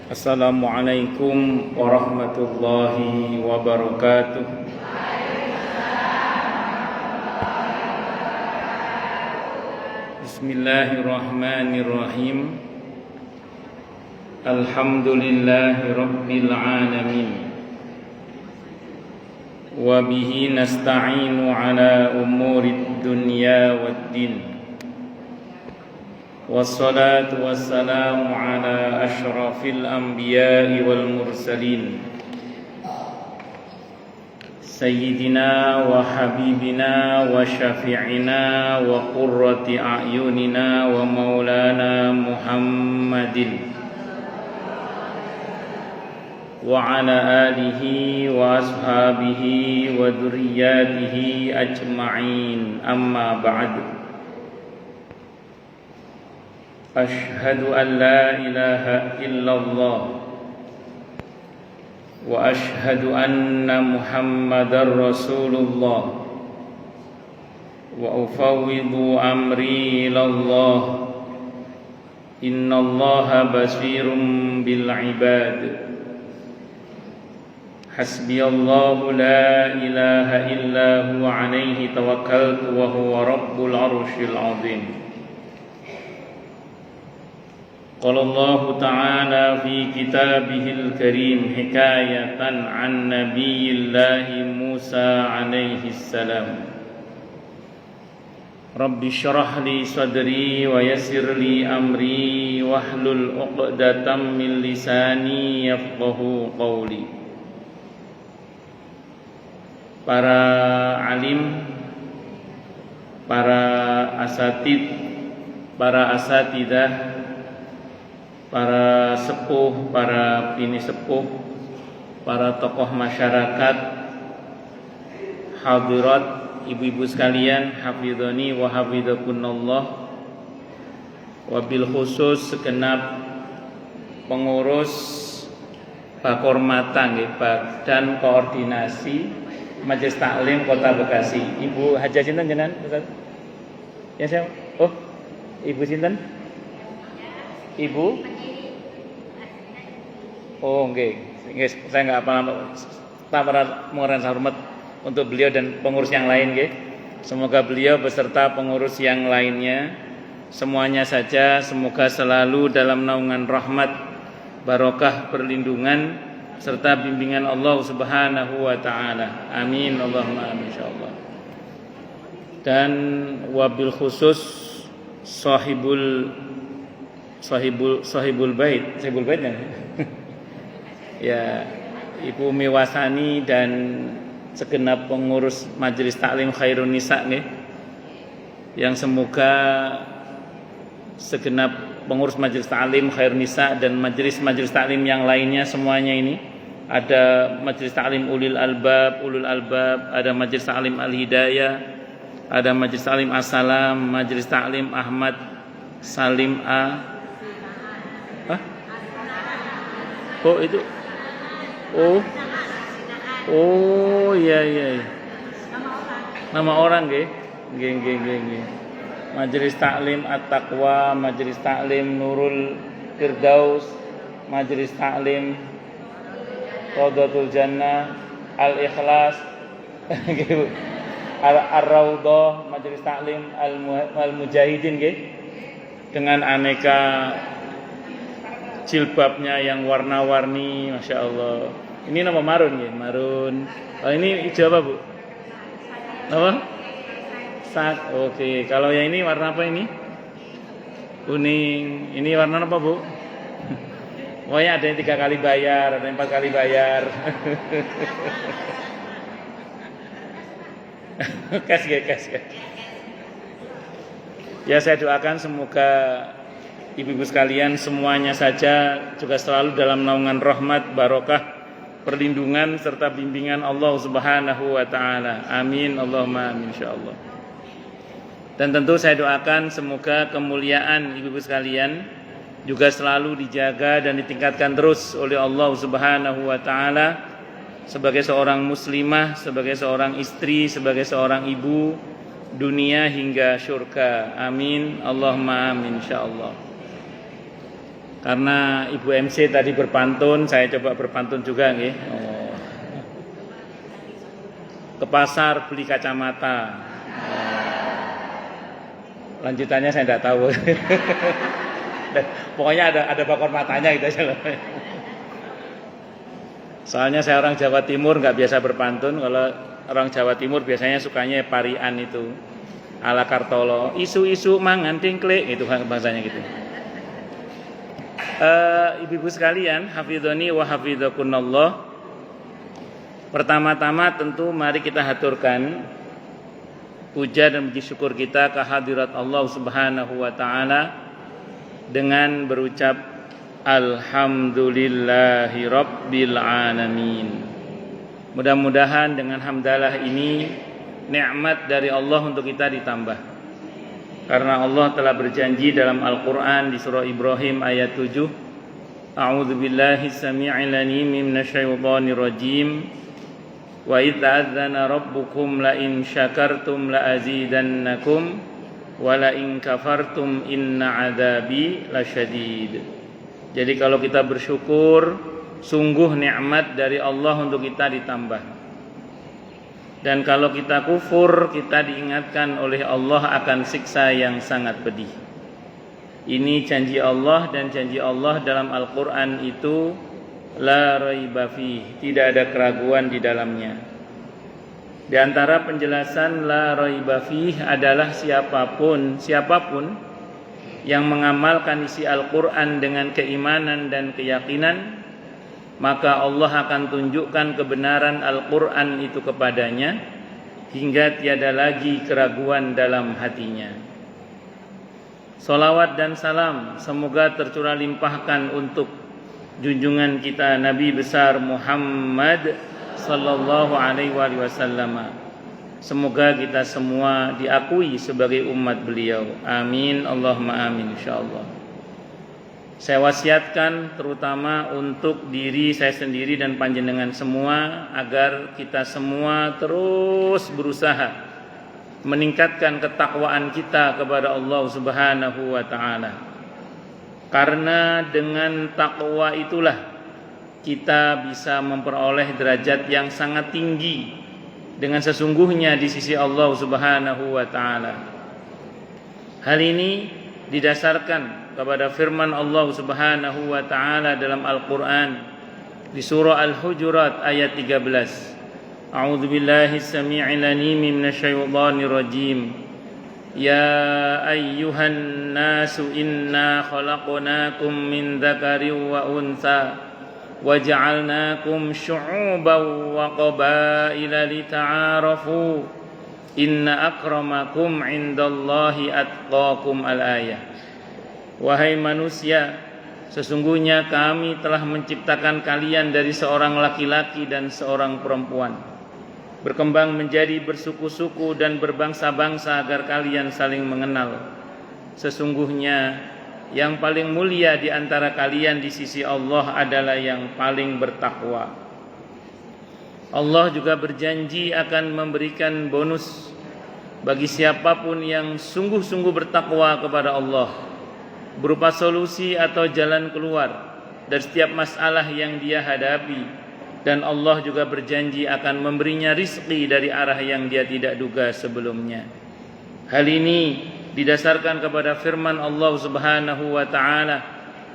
Assalamualaikum warahmatullahi wabarakatuh. Bismillahirrahmanirrahim. Alhamdulillahi rabbil alamin. Wa bihi nasta'inu ala umurid dunya waddin. Wassalatu wassalamu ala ashrafil anbiya'i wal mursalin Sayyidina wa habibina wa syafi'ina wa qurrati a'yunina wa maulana Muhammadin wa ala alihi wa ashabihi wa dhurriyyatihi ajma'in, amma ba'du. Ashhadu an la ilaha illallah wa ashhadu anna Muhammadar Rasulullah wa ufawwidu amri ilallah. Innallaha basirun bil ibad. Hasbiyallahu la ilaha illa huwa alaihi tawakkaltu wa huwa rabbul arsyil azim. Qala Allah Ta'ala fi kitabihil karim hikayatan an nabiyillahi Musa alaihi salam. Rabbi syrah li sadri wa yassir li amri wahlul 'uqdatam min lisani yafqahu qawli. Para alim, para asatid, para asatidah, para sepuh, para bini sepuh, para tokoh masyarakat, hadirat, ibu-ibu sekalian, hafidhani wa hafidhakunallah. Wabil khusus segenap pengurus Bakormata nggih, Badan Koordinasi Majelis Taklim Kota Bekasi. Ibu Hajah sinten jenengan, Ustaz? Ya siapa? Oh, Ibu sinten? Ibu? Oh, nggih. Saya enggak apa-apa. Para mengurangi hormat untuk beliau dan pengurus yang lain nggih. Semoga beliau beserta pengurus yang lainnya semuanya saja semoga selalu dalam naungan rahmat, barokah, perlindungan serta bimbingan Allah Subhanahu wa taala. Amin Allahumma amin insyaallah. Dan wabil khusus sahibul bait ya. Ya, Ibu Miwasani dan segenap pengurus Majelis Taklim Khairun Nisa nih, yang semoga segenap pengurus Majelis Taklim Khairun Nisa dan majelis taklim yang lainnya semuanya ini, ada Majelis Taklim Ulul Albab, ada Majelis Taklim Al Hidayah, ada Majelis Taklim As-Salam, Majelis Taklim Ahmad Salim A. Oh itu, iya. Nama orang nggih. Majelis Taklim At-Taqwa, Majelis Taklim Nurul Firdaus, Majelis Taklim Raudhatul Jannah, Al-Ikhlas, Ar-Raudhah, Majelis Taklim Al-Mujahidin nggih. Dengan aneka jilbabnya yang warna-warni, Masya Allah. Ini nama marun ya, marun. Oh, ini hijau apa Bu? Apa? Sak. Oke. Kalau yang ini warna apa ini? Kuning. Ini warna apa Bu? Pokoknya ada yang 3 kali bayar, ada yang 4 kali bayar. Kas. Ya, saya doakan semoga ibu-ibu sekalian semuanya saja juga selalu dalam naungan rahmat, barokah, perlindungan serta bimbingan Allah Subhanahu wa taala. Amin Allahumma amin insyaallah. Dan tentu saya doakan semoga kemuliaan ibu-ibu sekalian juga selalu dijaga dan ditingkatkan terus oleh Allah Subhanahu wa taala sebagai seorang muslimah, sebagai seorang istri, sebagai seorang ibu, dunia hingga syurga. Amin Allahumma amin insyaallah. Karena Ibu MC tadi berpantun, saya coba berpantun juga nggih. Oh. Ke pasar beli kacamata. Lanjutannya saya tidak tahu. Pokoknya ada bakor matanya gitu aja loh. Soalnya saya orang Jawa Timur nggak biasa berpantun. Kalau orang Jawa Timur biasanya sukanya parian itu ala Kartolo, isu-isu mangan tingkle itu bahasanya gitu. Ibu-ibu sekalian, hafidhoni wa hafidhakunallah. Pertama-tama tentu mari kita haturkan puja dan puji syukur kita ke hadirat Allah Subhanahu wa taala dengan berucap alhamdulillahi rabbil alamin. Mudah-mudahan dengan hamdalah ini nikmat dari Allah untuk kita ditambah. Karena Allah telah berjanji dalam Al-Qur'an di surah Ibrahim ayat 7, A'udzu billahi samii'il 'aliim minasyaitonir rajim. Wa idz adzana rabbukum la in syakartum la azidannakum wa la in kafartum inna 'adzabi lasyadid. Jadi kalau kita bersyukur, sungguh nikmat dari Allah untuk kita ditambah. Dan kalau kita kufur, kita diingatkan oleh Allah akan siksa yang sangat pedih. Ini janji Allah, dan janji Allah dalam Al-Qur'an itu la raiba fih, tidak ada keraguan di dalamnya. Di antara penjelasan la raiba fih adalah siapapun yang mengamalkan isi Al-Qur'an dengan keimanan dan keyakinan, maka Allah akan tunjukkan kebenaran Al-Qur'an itu kepadanya hingga tiada lagi keraguan dalam hatinya. Salawat dan salam semoga tercurah limpahkan untuk junjungan kita Nabi besar Muhammad sallallahu alaihi wasallam. Semoga kita semua diakui sebagai umat beliau. Amin, Allahumma amin insyaallah. Saya wasiatkan terutama untuk diri saya sendiri dan panjenengan semua agar kita semua terus berusaha meningkatkan ketakwaan kita kepada Allah Subhanahu wa taala. Karena dengan takwa itulah kita bisa memperoleh derajat yang sangat tinggi dengan sesungguhnya di sisi Allah Subhanahu wa taala. Hal ini didasarkan kepada firman Allah Subhanahu wa taala dalam Al-Qur'an di surah Al-Hujurat ayat 13. A'udzu billahi samii'il 'aliim minasyaitonir rajim. Ya ayyuhan nasu inna khalaqnakum min dzakarin wa untha wa ja'alnakum syu'uban wa qabaila lita'arafu inna akramakum 'indallahi atqakum al-ayah. Wahai manusia, sesungguhnya kami telah menciptakan kalian dari seorang laki-laki dan seorang perempuan, berkembang menjadi bersuku-suku dan berbangsa-bangsa agar kalian saling mengenal. Sesungguhnya yang paling mulia di antara kalian di sisi Allah adalah yang paling bertakwa. Allah juga berjanji akan memberikan bonus bagi siapapun yang sungguh-sungguh bertakwa kepada Allah, berupa solusi atau jalan keluar dari setiap masalah yang dia hadapi, dan Allah juga berjanji akan memberinya rizki dari arah yang dia tidak duga sebelumnya. Hal ini didasarkan kepada firman Allah Subhanahu wa taala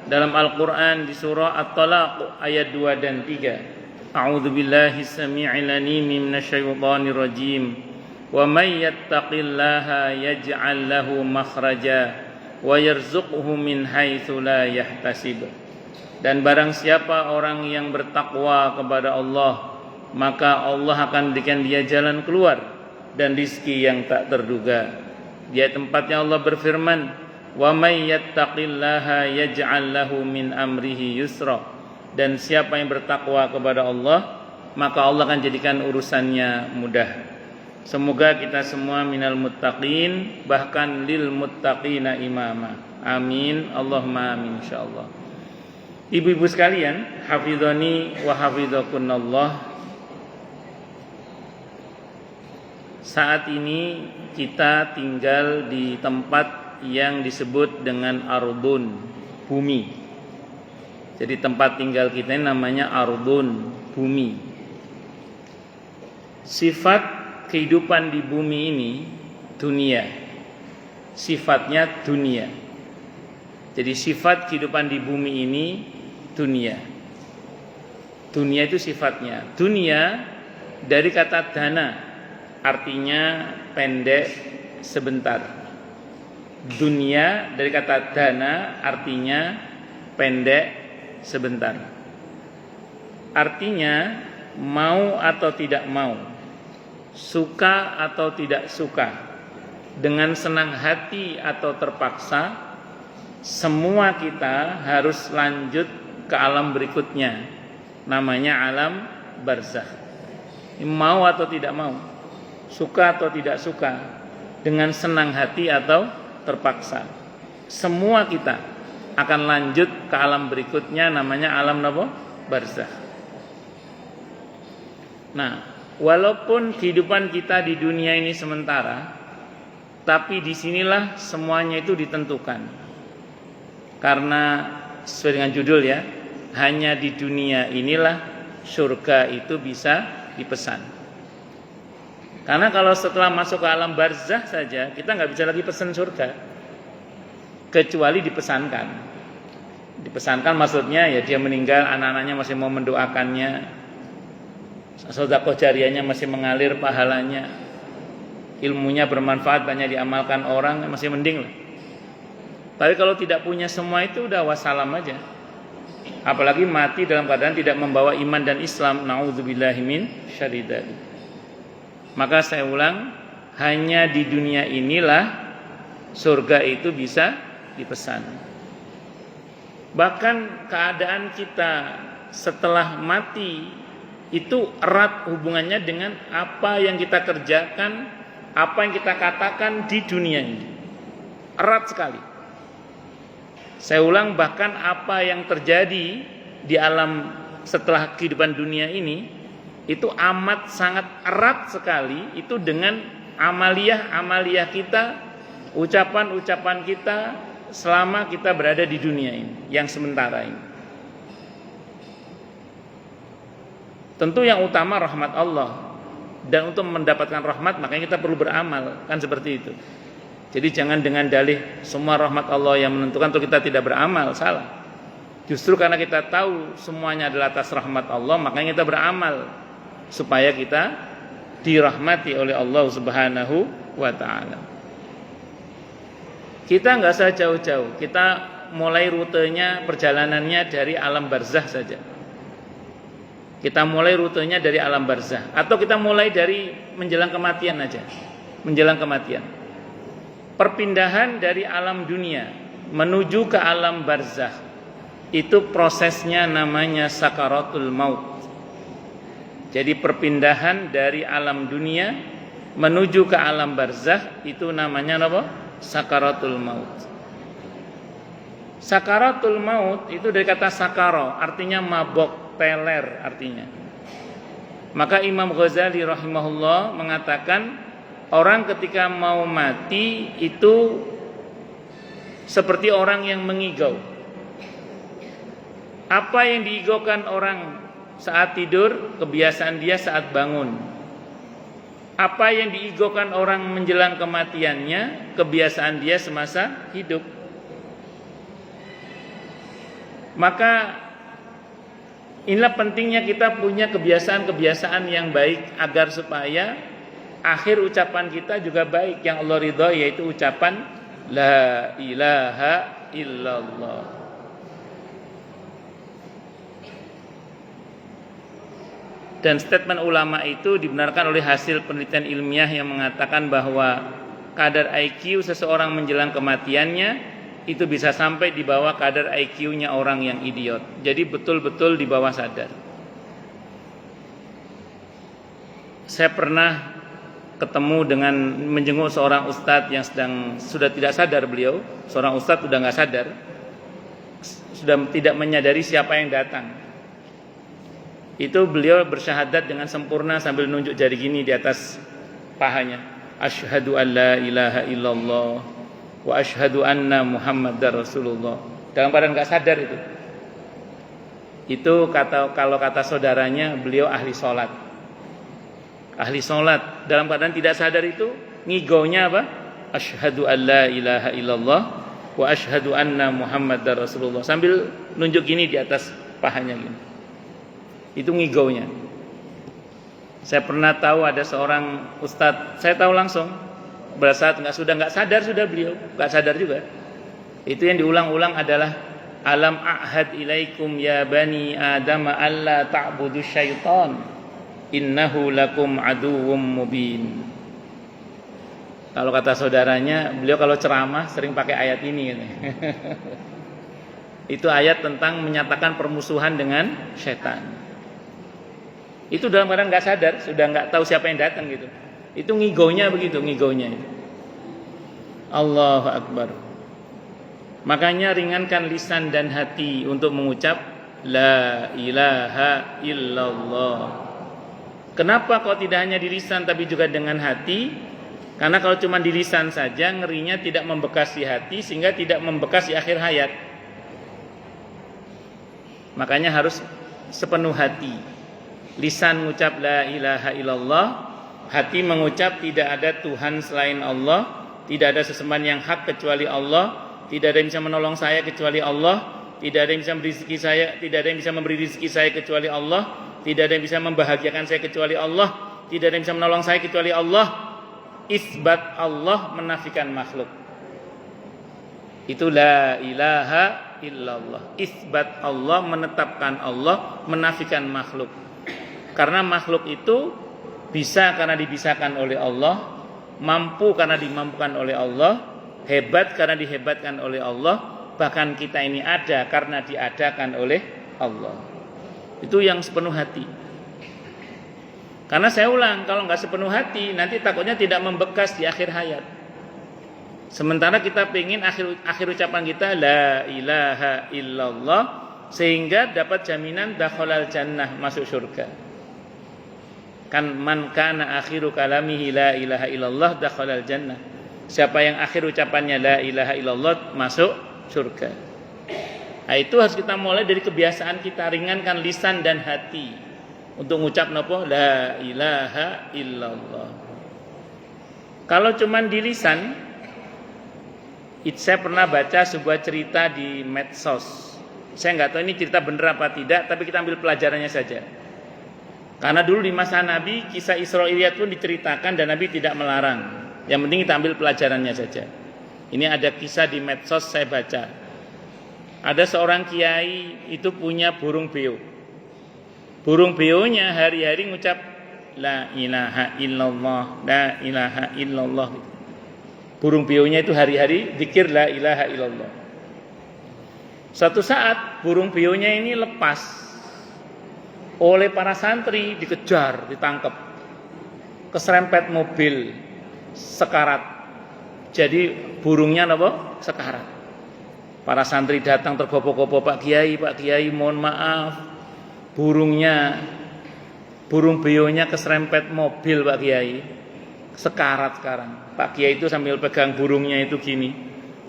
dalam Al-Qur'an di surah At-Talaq ayat 2 dan 3. A'udzu billahi samii'il 'aliim minasyaitonir rajim. Wa may yattaqillaha yaj'al lahu makhraja wa yarzuqhu min haitsu la yahtasib. Dan barang siapa orang yang bertakwa kepada Allah, maka Allah akan berikan dia jalan keluar dan rizki yang tak terduga. Di ayat tempatnya Allah berfirman, wa may yattaqillaha yaj'al lahu min amrihi yusra. Dan siapa yang bertakwa kepada Allah, maka Allah akan jadikan urusannya mudah. Semoga kita semua minal muttaqin, bahkan lil muttaqina imama. Amin, Allahumma amin insyaallah. Ibu-ibu sekalian, hafidhani wa hafidhakunallah. Saat ini kita tinggal di tempat yang disebut dengan ardun, bumi. Jadi tempat tinggal kita ini namanya ardun, bumi. Sifat kehidupan di bumi ini dunia. Sifatnya dunia. Jadi sifat kehidupan di bumi ini dunia. Dunia itu sifatnya. Dunia dari kata dana, artinya pendek, sebentar. Dunia dari kata dana, artinya pendek, sebentar. Artinya mau atau tidak mau, suka atau tidak suka, dengan senang hati atau terpaksa, semua kita harus lanjut ke alam berikutnya, namanya alam barzakh. Mau atau tidak mau, suka atau tidak suka, dengan senang hati atau terpaksa, semua kita akan lanjut ke alam berikutnya, namanya alam barzakh. Nah, walaupun kehidupan kita di dunia ini sementara, tapi disinilah semuanya itu ditentukan. Karena sesuai dengan judul ya, hanya di dunia inilah surga itu bisa dipesan. Karena kalau setelah masuk ke alam barzakh saja, kita nggak bisa lagi pesan surga, kecuali dipesankan. Dipesankan maksudnya ya dia meninggal, anak-anaknya masih mau mendoakannya, sedekah jariyahnya masih mengalir pahalanya, ilmunya bermanfaat, banyak diamalkan orang, masih mending lah. Tapi kalau tidak punya semua itu udah wassalam aja. Apalagi mati dalam keadaan tidak membawa iman dan Islam, naudzubillahi min syarri dzalik. Maka saya ulang, hanya di dunia inilah surga itu bisa dipesan. Bahkan keadaan kita setelah mati itu erat hubungannya dengan apa yang kita kerjakan, apa yang kita katakan di dunia ini. Erat sekali. Saya ulang, bahkan apa yang terjadi di alam setelah kehidupan dunia ini itu amat sangat erat sekali itu dengan amaliyah kita, ucapan-ucapan kita selama kita berada di dunia ini yang sementara ini. Tentu yang utama rahmat Allah, dan untuk mendapatkan rahmat makanya kita perlu beramal, kan seperti itu. Jadi jangan dengan dalih semua rahmat Allah yang menentukan terus kita tidak beramal, salah. Justru karena kita tahu semuanya adalah atas rahmat Allah, makanya kita beramal supaya kita dirahmati oleh Allah Subhanahu wa taala. Kita enggak usah jauh-jauh, kita mulai rutenya, perjalanannya dari alam barzakh saja. Kita mulai rutenya dari alam barzakh, atau kita mulai dari menjelang kematian aja. Menjelang kematian. Perpindahan dari alam dunia menuju ke alam barzakh itu prosesnya namanya sakaratul maut. Jadi perpindahan dari alam dunia menuju ke alam barzakh itu namanya apa? Sakaratul maut. Sakaratul maut itu dari kata sakaro, artinya mabok, teler artinya. Maka Imam Ghazali rahimahullah mengatakan orang ketika mau mati itu seperti orang yang mengigau. Apa yang diigaukan orang saat tidur, kebiasaan dia saat bangun. Apa yang diigaukan orang menjelang kematiannya, kebiasaan dia semasa hidup. Maka inilah pentingnya kita punya kebiasaan-kebiasaan yang baik agar supaya akhir ucapan kita juga baik, yang Allah ridhoi, yaitu ucapan la ilaha illallah. Dan statement ulama itu dibenarkan oleh hasil penelitian ilmiah yang mengatakan bahwa kadar IQ seseorang menjelang kematiannya itu bisa sampai di bawah kadar IQ-nya orang yang idiot. Jadi betul-betul di bawah sadar. Saya pernah ketemu dengan menjenguk seorang ustadz yang sudah tidak sadar beliau, seorang ustadz sudah nggak sadar, sudah tidak menyadari siapa yang datang. Itu beliau bersyahadat dengan sempurna sambil nunjuk jari gini di atas pahanya. Asyhadu an la ilaha illallah wa asyhadu anna Muhammadar Rasulullah. Dalam keadaan nggak sadar itu. Itu kalau kata saudaranya, beliau ahli sholat. Ahli sholat dalam keadaan tidak sadar itu ngigaunya apa? Asyhadu an la ilaha illallah wa asyhadu anna muhammadar rasulullah, sambil nunjuk gini di atas pahanya gini. Itu ngigaunya. Saya pernah tahu ada seorang ustadz, saya tahu langsung pada saat nggak sadar beliau nggak sadar juga. Itu yang diulang-ulang adalah alam a'had ilaikum ya bani adam alla ta'budu syaitan innahu lakum aduwwum mubin. Kalau kata saudaranya, beliau kalau ceramah sering pakai ayat ini gitu. Itu ayat tentang menyatakan permusuhan dengan syaitan. Itu dalam keadaan nggak sadar, sudah nggak tahu siapa yang datang gitu. Itu ngigaunya begitu, ngigaunya. Allahu Akbar. Makanya ringankan lisan dan hati untuk mengucap la ilaha illallah. Kenapa kok tidak hanya di lisan tapi juga dengan hati? Karena kalau cuma di lisan saja, ngerinya tidak membekas di hati sehingga tidak membekas di akhir hayat. Makanya harus sepenuh hati. Lisan mengucap la ilaha illallah, hati mengucap tidak ada Tuhan selain Allah, tidak ada sesembahan yang hak kecuali Allah, tidak ada yang bisa menolong saya kecuali Allah, tidak ada yang bisa memberi rezeki saya, tidak ada yang bisa memberi rezeki saya kecuali Allah, tidak ada yang bisa membahagiakan saya kecuali Allah, tidak ada yang bisa menolong saya kecuali Allah. Isbat Allah, menafikan makhluk. Itu la ilaha illallah. Isbat Allah, menetapkan Allah, menafikan makhluk. Karena makhluk itu bisa karena dibisakan oleh Allah, mampu karena dimampukan oleh Allah, hebat karena dihebatkan oleh Allah, bahkan kita ini ada karena diadakan oleh Allah. Itu yang sepenuh hati. Karena saya ulang, kalau nggak sepenuh hati, nanti takutnya tidak membekas di akhir hayat. Sementara kita pengen akhir ucapan kita la ilaha illallah, sehingga dapat jaminan dakhalal jannah, masuk surga. Kan man kana akhiru kalamihi la ilaha illallah dakhalal jannah. Siapa yang akhir ucapannya la ilaha illallah masuk surga. Nah, itu harus kita mulai dari kebiasaan kita, ringankan lisan dan hati untuk mengucap napa la ilaha illallah. Kalau cuman di lisan, saya pernah baca sebuah cerita di medsos. Saya nggak tahu ini cerita benar apa tidak, tapi kita ambil pelajarannya saja. Karena dulu di masa Nabi kisah Israiliyat pun diceritakan dan Nabi tidak melarang. Yang penting kita ambil pelajarannya saja. Ini ada kisah di medsos saya baca. Ada seorang kiai itu punya burung beo. Burung beonya hari-hari ngucap la ilaha illallah, la ilaha illallah. Burung beonya itu hari-hari zikir la ilaha illallah. Suatu saat burung beonya ini lepas. Oleh para santri dikejar, ditangkap, keserempet mobil, sekarat. Jadi burungnya apa? Sekarat. Para santri datang tergopoh-gopoh, Pak Kiai, mohon maaf, burung beonya keserempet mobil Pak Kiai, sekarat sekarang. Pak Kiai itu sambil pegang burungnya itu gini,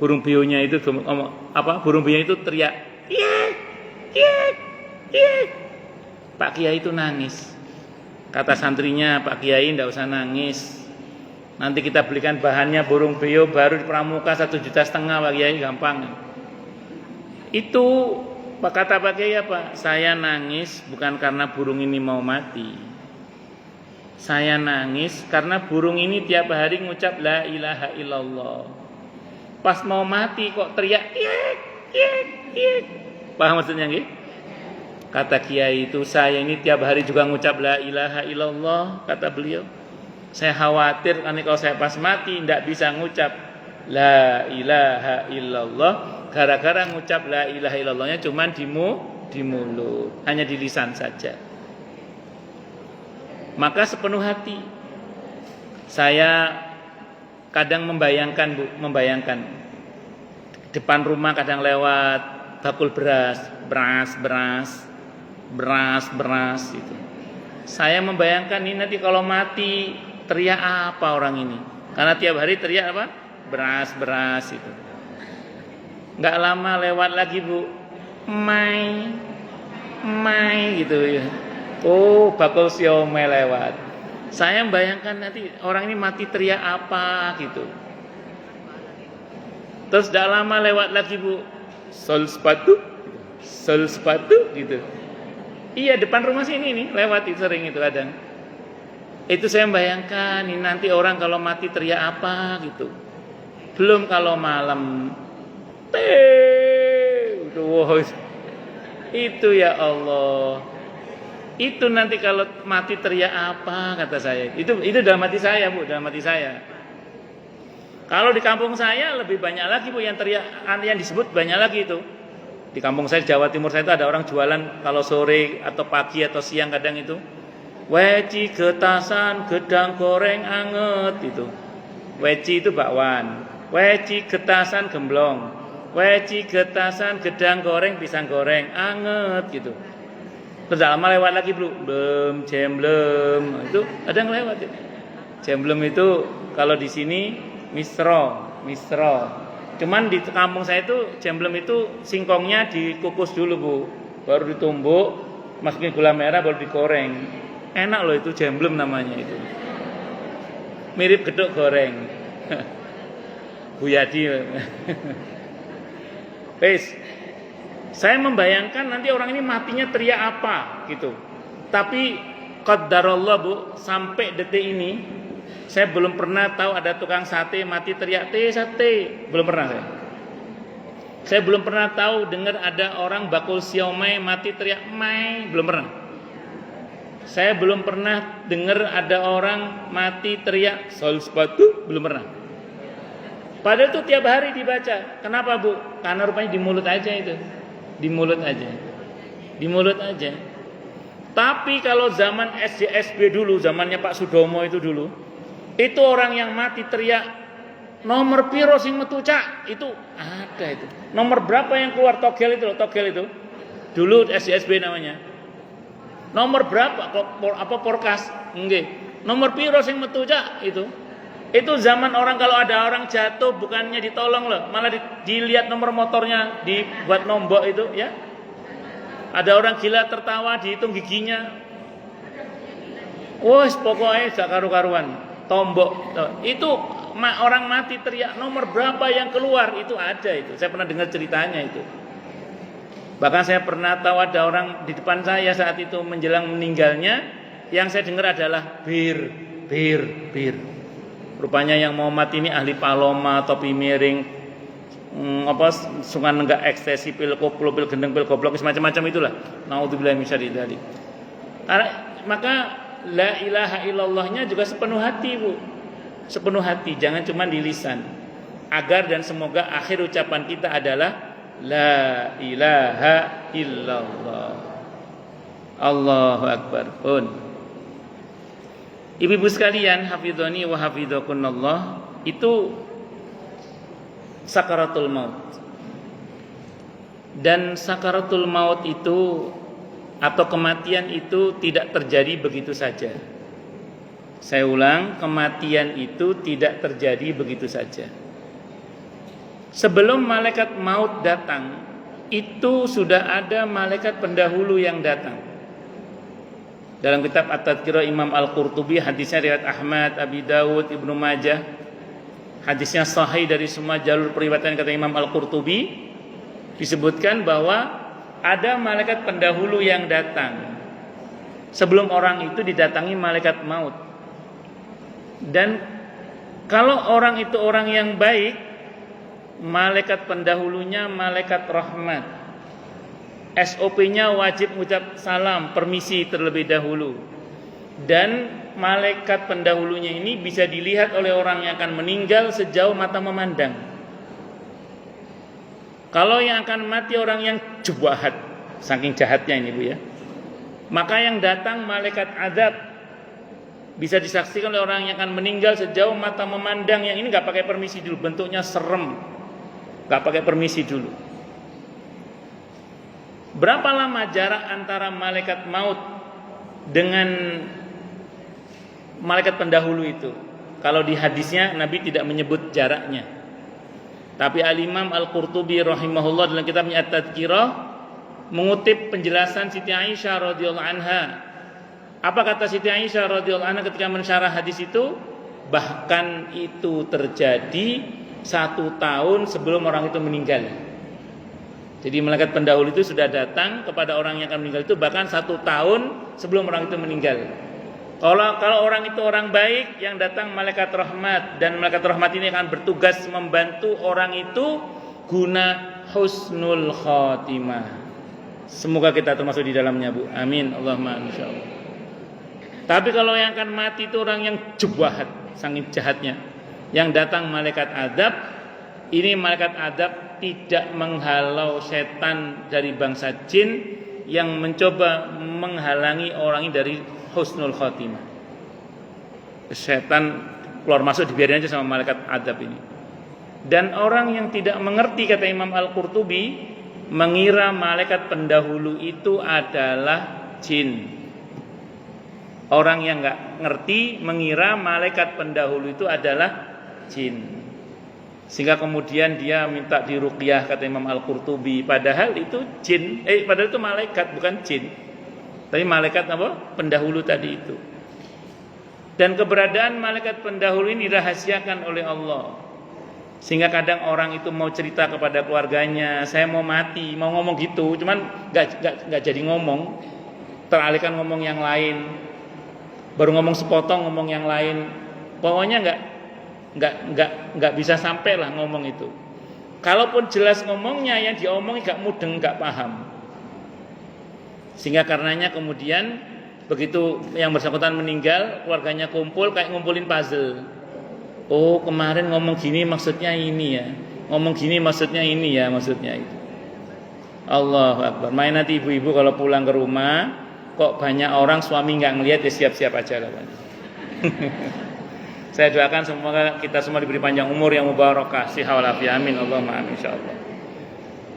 burung beonya itu burung beonya itu teriak, kiek, kiek, kiek. Pak Kiai itu nangis. Kata santrinya, Pak Kiai tidak usah nangis. Nanti kita belikan bahannya burung beo baru di Pramuka 1,5 juta Pak Kiai, gampang. Itu kata Pak Kiai apa? Saya nangis bukan karena burung ini mau mati. Saya nangis karena burung ini tiap hari ngucap la ilaha illallah. Pas mau mati kok teriak kiek, kiek, kiek. Paham maksudnya nggih? Kata Kiai itu, saya ini tiap hari juga ngucap la ilaha illallah, kata beliau. Saya khawatir nanti kalau saya pas mati tidak bisa ngucap la ilaha illallah, gara-gara ngucap la ilaha illallahnya cuma di mulut, hanya di lisan saja. Maka sepenuh hati saya kadang membayangkan depan rumah kadang lewat bakul beras itu. Saya membayangkan ini nanti kalau mati teriak apa orang ini? Karena tiap hari teriak apa? Beras itu. Enggak lama lewat lagi Bu. siomay gitu ya. Oh, bakul siomay lewat. Saya membayangkan nanti orang ini mati teriak apa gitu. Terus tidak lama lewat lagi Bu, sol sepatu gitu. Iya, depan rumah sini nih lewat itu sering itu kadang. Itu saya membayangkan ini nanti orang kalau mati teriak apa gitu. Belum kalau malam. Itu ya Allah. Itu nanti kalau mati teriak apa kata saya. Itu dalam hati saya Bu, dalam hati saya. Kalau di kampung saya lebih banyak lagi Bu yang teriak, yang disebut banyak lagi itu. Di kampung saya Jawa Timur saya itu ada orang jualan kalau sore atau pagi atau siang kadang itu. Weci getasan gedang goreng anget itu. Weci itu bakwan. Weci getasan gemblong. Weci getasan gedang goreng pisang goreng anget gitu. Terus lama lewat lagi belum jemblem itu ada yang lewat itu. Jemblem itu kalau di sini misro. Cuman di kampung saya itu jemblem itu singkongnya dikukus dulu Bu, baru ditumbuk, masukin gula merah baru digoreng. Enak loh itu jemblem namanya itu. Mirip gedok goreng. Bu Yadi. Wes. Saya membayangkan nanti orang ini matinya teriak apa gitu. Tapi qadarullah Bu, sampai detik ini saya belum pernah tahu ada tukang sate mati teriak sate, belum pernah saya. Saya belum pernah tahu dengar ada orang bakul siomay mati teriak mai, belum pernah. Saya belum pernah dengar ada orang mati teriak sol sepatu, belum pernah. Padahal itu tiap hari dibaca. Kenapa Bu? Karena rupanya di mulut aja itu. Di mulut aja. Tapi kalau zaman SJSB dulu, zamannya Pak Sudomo itu dulu, itu orang yang mati teriak nomor piro sing metu cak, itu ada itu. Nomor berapa yang keluar togel itu dulu SJSB namanya. Nomor berapa porkas nggih. Nomor piro sing metu cak itu zaman orang kalau ada orang jatuh bukannya ditolong loh, malah dilihat nomor motornya, dibuat nombok itu ya. Ada orang gila tertawa dihitung giginya. Wes pokoknya gak karu-karuan. Tombok itu orang mati teriak nomor berapa yang keluar itu ada itu. Saya pernah dengar ceritanya itu. Bahkan saya pernah tahu ada orang di depan saya saat itu menjelang meninggalnya, yang saya dengar adalah bir. Rupanya yang mau mati ini ahli paloma, topi miring, sungan enggak ekstasi, pil koplo, pil gendeng, pil goblok, semacam-macam itulah. Naudzubillahi min syarri dzalik. Maka la ilaha illallahnya juga sepenuh hati Bu. Sepenuh hati, jangan cuma di lisan. Agar dan semoga akhir ucapan kita adalah la ilaha illallah. Allahu akbar. Pun. Ibu-ibu sekalian, hafidhani wa hafidhakunallah, itu sakaratul maut. Dan sakaratul maut itu atau kematian itu tidak terjadi begitu saja. Saya ulang, kematian itu tidak terjadi begitu saja. Sebelum malaikat maut datang, itu sudah ada malaikat pendahulu yang datang. Dalam kitab At-Tadhkirah Imam Al-Qurtubi, hadisnya riwayat Ahmad, Abi Dawud, Ibnu Majah. Hadisnya sahih dari semua jalur periwayatan kata Imam Al-Qurtubi. Disebutkan bahwa ada malaikat pendahulu yang datang sebelum orang itu didatangi malaikat maut. Dan kalau orang itu orang yang baik, malaikat pendahulunya malaikat rahmat. SOP-nya wajib mengucap salam, permisi terlebih dahulu. Dan malaikat pendahulunya ini bisa dilihat oleh orang yang akan meninggal sejauh mata memandang. Kalau yang akan mati orang yang jahat, saking jahatnya ini Bu ya, maka yang datang malaikat azab bisa disaksikan oleh orang yang akan meninggal sejauh mata memandang. Yang ini nggak pakai permisi dulu, bentuknya serem, nggak pakai permisi dulu. Berapa lama jarak antara malaikat maut dengan malaikat pendahulu itu? Kalau di hadisnya Nabi tidak menyebut jaraknya. Tapi Al-Imam Al-Qurtubi rahimahullah dalam kitabnya At-Tadhkirah mengutip penjelasan Siti Aisyah radhiyallahu anha. Apa kata Siti Aisyah radhiyallahu anha ketika mensyarah hadis itu? Bahkan itu terjadi 1 tahun sebelum orang itu meninggal. Jadi malaikat pendahulu itu sudah datang kepada orang yang akan meninggal itu bahkan 1 tahun sebelum orang itu meninggal. Kalau orang itu orang baik, yang datang malaikat rahmat, dan malaikat rahmat ini akan bertugas membantu orang itu guna husnul khatimah. Semoga kita termasuk di dalamnya, Bu. Amin. Allahumma insyaallah. Tapi kalau yang akan mati itu orang yang jahat, sangat jahatnya. Yang datang malaikat adab, ini malaikat adab tidak menghalau setan dari bangsa jin yang mencoba menghalangi orang ini dari husnul khatimah. Setan keluar masuk dibiarin aja sama malaikat adab ini. Dan orang yang tidak mengerti, kata Imam Al-Qurtubi, mengira malaikat pendahulu itu adalah jin. Orang yang enggak ngerti mengira malaikat pendahulu itu adalah jin. Sehingga kemudian dia minta diruqyah, kata Imam Al-Qurtubi, padahal itu jin, padahal itu malaikat bukan jin. Tapi malaikat apa? Pendahulu tadi itu. Dan keberadaan malaikat pendahulu ini dirahasiakan oleh Allah. Sehingga kadang orang itu mau cerita kepada keluarganya, saya mau mati, mau ngomong gitu, cuman nggak jadi ngomong, teralihkan ngomong yang lain, baru ngomong sepotong ngomong yang lain, pokoknya nggak bisa sampai lah ngomong itu. Kalaupun jelas ngomongnya, yang diomongi nggak mudeng, nggak paham. Sehingga karenanya kemudian begitu yang bersangkutan meninggal, keluarganya kumpul kayak ngumpulin puzzle. Oh, kemarin ngomong gini maksudnya ini ya. Ngomong gini maksudnya ini ya, maksudnya itu. Allahu Akbar. Main nanti ibu-ibu kalau pulang ke rumah, kok banyak orang suami nggak ngelihat, ya siap-siap aja lah. Saya doakan semoga kita semua diberi panjang umur yang mubarakah, siha wal afiyah. Amin. Allahumma amin insyaallah.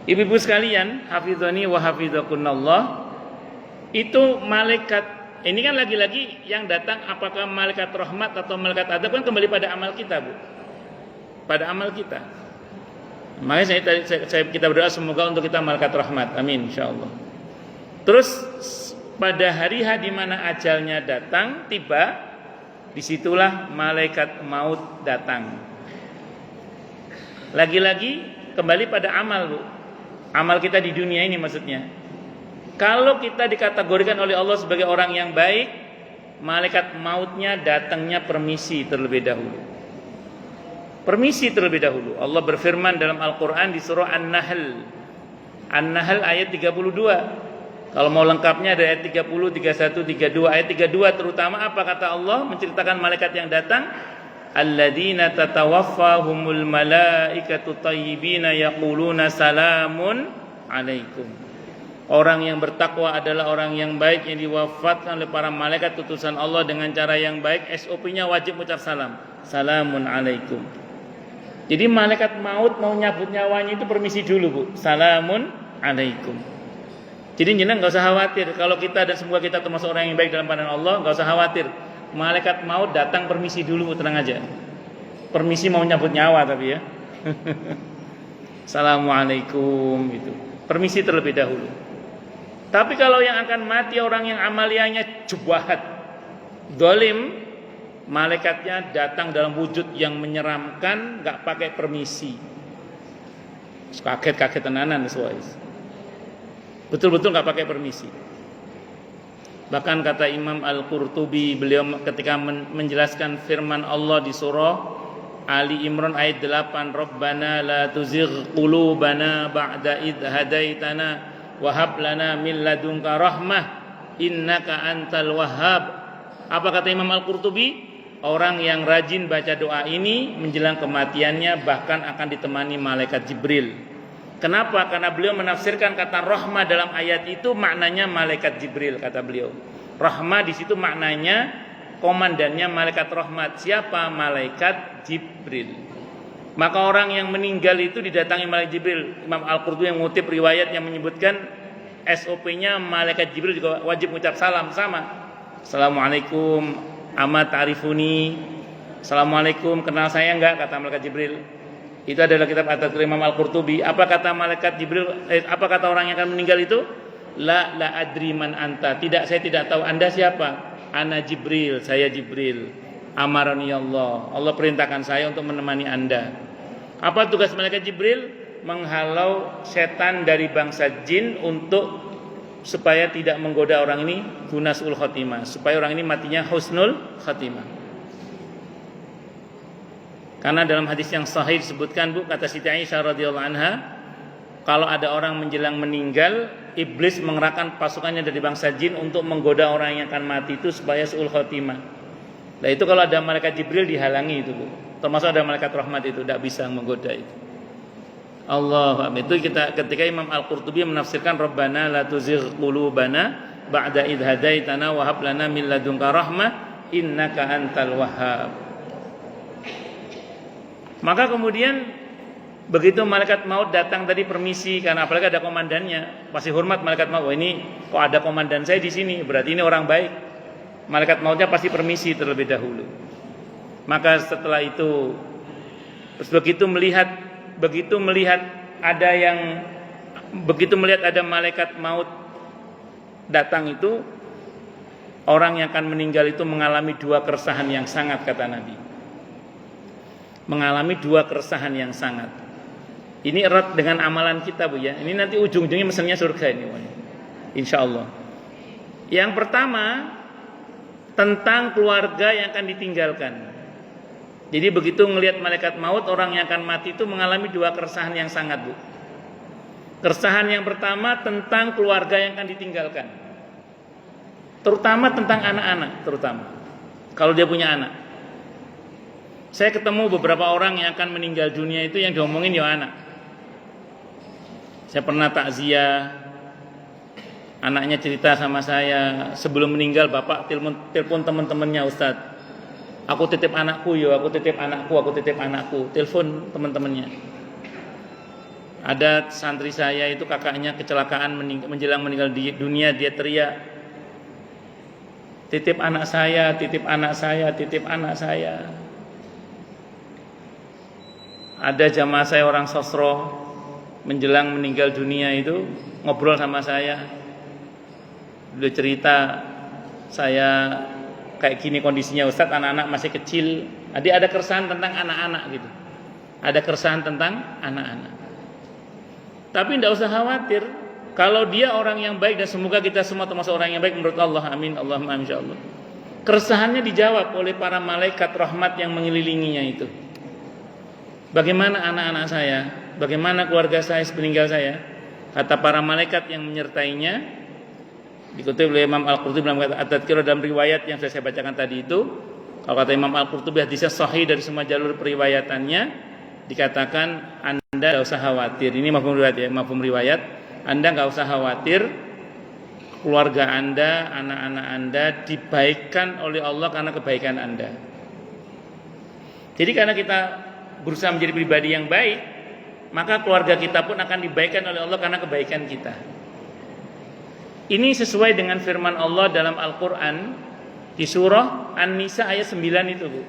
Ibu-ibu sekalian, hafizani wa hafizakunallah. Itu malaikat. Ini kan lagi-lagi yang datang apakah malaikat rahmat atau malaikat adab, kan kembali pada amal kita, Bu. Pada amal kita. Makanya kita berdoa semoga untuk kita malaikat rahmat. Amin insyaallah. Terus pada hari di mana ajalnya datang, tiba, disitulah malaikat maut datang. Lagi-lagi kembali pada amal, Bu. Amal kita di dunia ini maksudnya. Kalau kita dikategorikan oleh Allah sebagai orang yang baik, malaikat mautnya datangnya permisi terlebih dahulu. Permisi terlebih dahulu. Allah berfirman dalam Al-Quran di surah An-Nahl. An-Nahl ayat 32. Kalau mau lengkapnya ada ayat 30, 31, 32. Ayat 32 terutama apa kata Allah menceritakan malaikat yang datang? Alladzina tatawaffahumul malaikatu thayyibina yaquluna salamun alaikum. Orang yang bertakwa adalah orang yang baik yang diwafatkan oleh para malaikat utusan Allah dengan cara yang baik. SOP-nya wajib ucap salam. Salamun alaikum. Jadi malaikat maut mau nyabut nyawanya itu permisi dulu, Bu. Salamun alaikum. Jadi jenengan enggak usah khawatir kalau kita dan semoga kita termasuk orang yang baik dalam pandangan Allah, enggak usah khawatir. Malaikat maut datang permisi dulu, Bu, tenang aja. Permisi mau nyabut nyawa tapi ya. Assalamualaikum gitu. Permisi terlebih dahulu. Tapi kalau yang akan mati orang yang amaliannya jahat, zalim, malaikatnya datang dalam wujud yang menyeramkan, enggak pakai permisi. Kaget-kaget tenanan sesuai. Betul-betul enggak pakai permisi. Bahkan kata Imam Al-Qurtubi, beliau ketika menjelaskan firman Allah di surah Ali Imran ayat 8, Rabbana la tuzigh qulubana ba'da idh hadaitana wa hab lana min ladunka rahmah innaka antal wahhab. Apa kata Imam Al-Qurtubi? Orang yang rajin baca doa ini menjelang kematiannya bahkan akan ditemani malaikat Jibril. Kenapa? Karena beliau menafsirkan kata rahmah dalam ayat itu maknanya malaikat Jibril, kata beliau. Rahmah di situ maknanya komandannya malaikat rahmat. Siapa? Malaikat Jibril. Maka orang yang meninggal itu didatangi malaikat Jibril. Imam Al-Qurtubi yang mengutip riwayat yang menyebutkan SOP-nya malaikat Jibril juga wajib mengucap salam sama. Assalamualaikum, ama ta'rifuni. Assalamualaikum, kenal saya enggak? Kata malaikat Jibril. Itu adalah kitab At-Tadhkir Imam Al-Qurtubi. Apa kata malaikat Jibril? Apa kata orang yang akan meninggal itu? la adri man anta. Tidak, saya tidak tahu Anda siapa. Ana Jibril, saya Jibril. Amarani Allah. Allah perintahkan saya untuk menemani Anda. Apa tugas malaikat Jibril? Menghalau setan dari bangsa jin supaya tidak menggoda orang ini hunasul khotimah, supaya orang ini matinya husnul khotimah. Karena dalam hadis yang sahih disebutkan, Bu, kata Siti Aisyah radhiyallahu anha, kalau ada orang menjelang meninggal, iblis mengerahkan pasukannya dari bangsa jin untuk menggoda orang yang akan mati itu supaya suul khotimah. Nah itu kalau ada malaikat Jibril dihalangi itu, Bu. Termasuk ada malaikat rahmat itu tidak bisa menggoda itu. Allah, itu ketika Imam Al-Qurtubi menafsirkan Rabbana la tuzigh qulubana ba'da idh hadaitana wa hab lana min ladunka rahmah innaka antal wahhab. Maka kemudian begitu malaikat maut datang tadi permisi, karena apalagi ada komandannya, pasti hormat malaikat maut. Wah, ini kok ada komandan saya di sini, berarti ini orang baik. Malaikat mautnya pasti permisi terlebih dahulu. Maka setelah itu begitu melihat ada malaikat maut datang itu, orang yang akan meninggal itu mengalami dua keresahan yang sangat, kata Nabi. Mengalami dua keresahan yang sangat. Ini erat dengan amalan kita, Bu, ya. Ini nanti ujung-ujungnya mesennya surga ini, Bu. Insyaallah. Yang pertama tentang keluarga yang akan ditinggalkan. Jadi begitu ngelihat malaikat maut, orang yang akan mati itu mengalami dua keresahan yang sangat, Bu. Keresahan yang pertama tentang keluarga yang akan ditinggalkan. Terutama tentang anak-anak, terutama. Kalau dia punya anak. Saya ketemu beberapa orang yang akan meninggal dunia itu yang diomongin ya anak. Saya pernah takziah, anaknya cerita sama saya, sebelum meninggal bapak telepon teman-temannya, Ustaz. Aku titip anakku, aku titip anakku. Telepon teman-temannya. Ada santri saya itu kakaknya kecelakaan menjelang meninggal dunia, dia teriak, titip anak saya, titip anak saya, titip anak saya. Ada jamaah saya orang sosro menjelang meninggal dunia itu ngobrol sama saya. Beliau cerita, saya kayak gini kondisinya Ustadz, anak-anak masih kecil. Jadi ada keresahan tentang anak-anak gitu. Ada keresahan tentang anak-anak. Tapi tidak usah khawatir, kalau dia orang yang baik, dan semoga kita semua termasuk orang yang baik menurut Allah, amin, Allahumma amin insyaallah. Keresahannya dijawab oleh para malaikat rahmat yang mengelilinginya itu. Bagaimana anak-anak saya? Bagaimana keluarga saya sepeninggal saya? Kata para malaikat yang menyertainya, dikutip oleh Imam Al-Qurtubi dalam At-Tadhkirah, dalam riwayat yang saya bacakan tadi itu. Kalau kata Imam Al-Qurtubi, hadisnya sahih dari semua jalur periwayatannya, dikatakan Anda tidak usah khawatir. Ini mafhum riwayat ya, mafhum riwayat. Anda nggak usah khawatir, keluarga Anda, anak-anak Anda dibaikkan oleh Allah karena kebaikan Anda. Jadi karena kita berusaha menjadi pribadi yang baik, maka keluarga kita pun akan dibaikkan oleh Allah karena kebaikan kita. Ini sesuai dengan firman Allah dalam Al-Quran di surah An-Nisa ayat 9 itu, Bu.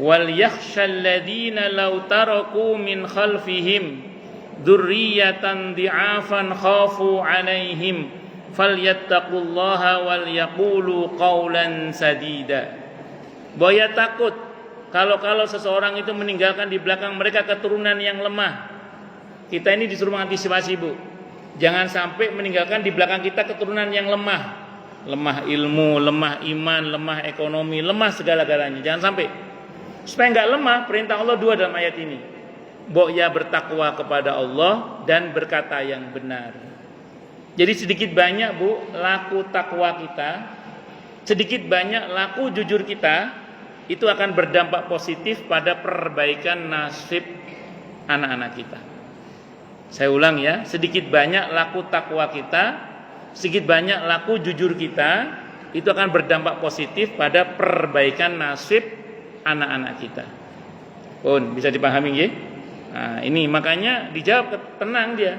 Wal yakhshal ladina law taraku min khalfihim dzurriyyatan dhi'afan khafu 'alaihim falyattaqullaha wal yaqulu qawlan sadida. Bahwa takut kalau seseorang itu meninggalkan di belakang mereka keturunan yang lemah. Kita ini disuruh mengantisipasi, Bu. Jangan sampai meninggalkan di belakang kita keturunan yang lemah. Lemah ilmu, lemah iman, lemah ekonomi, lemah segala-galanya. Jangan sampai. Supaya enggak lemah, perintah Allah dua dalam ayat ini. Bo'ya bertakwa kepada Allah dan berkata yang benar. Jadi sedikit banyak, Bu, laku takwa kita, sedikit banyak laku jujur kita, itu akan berdampak positif pada perbaikan nasib anak-anak kita. Saya ulang ya, sedikit banyak laku takwa kita, sedikit banyak laku jujur kita, itu akan berdampak positif pada perbaikan nasib anak-anak kita. Bisa dipahami ya? Nah, ini makanya dijawab tenang dia.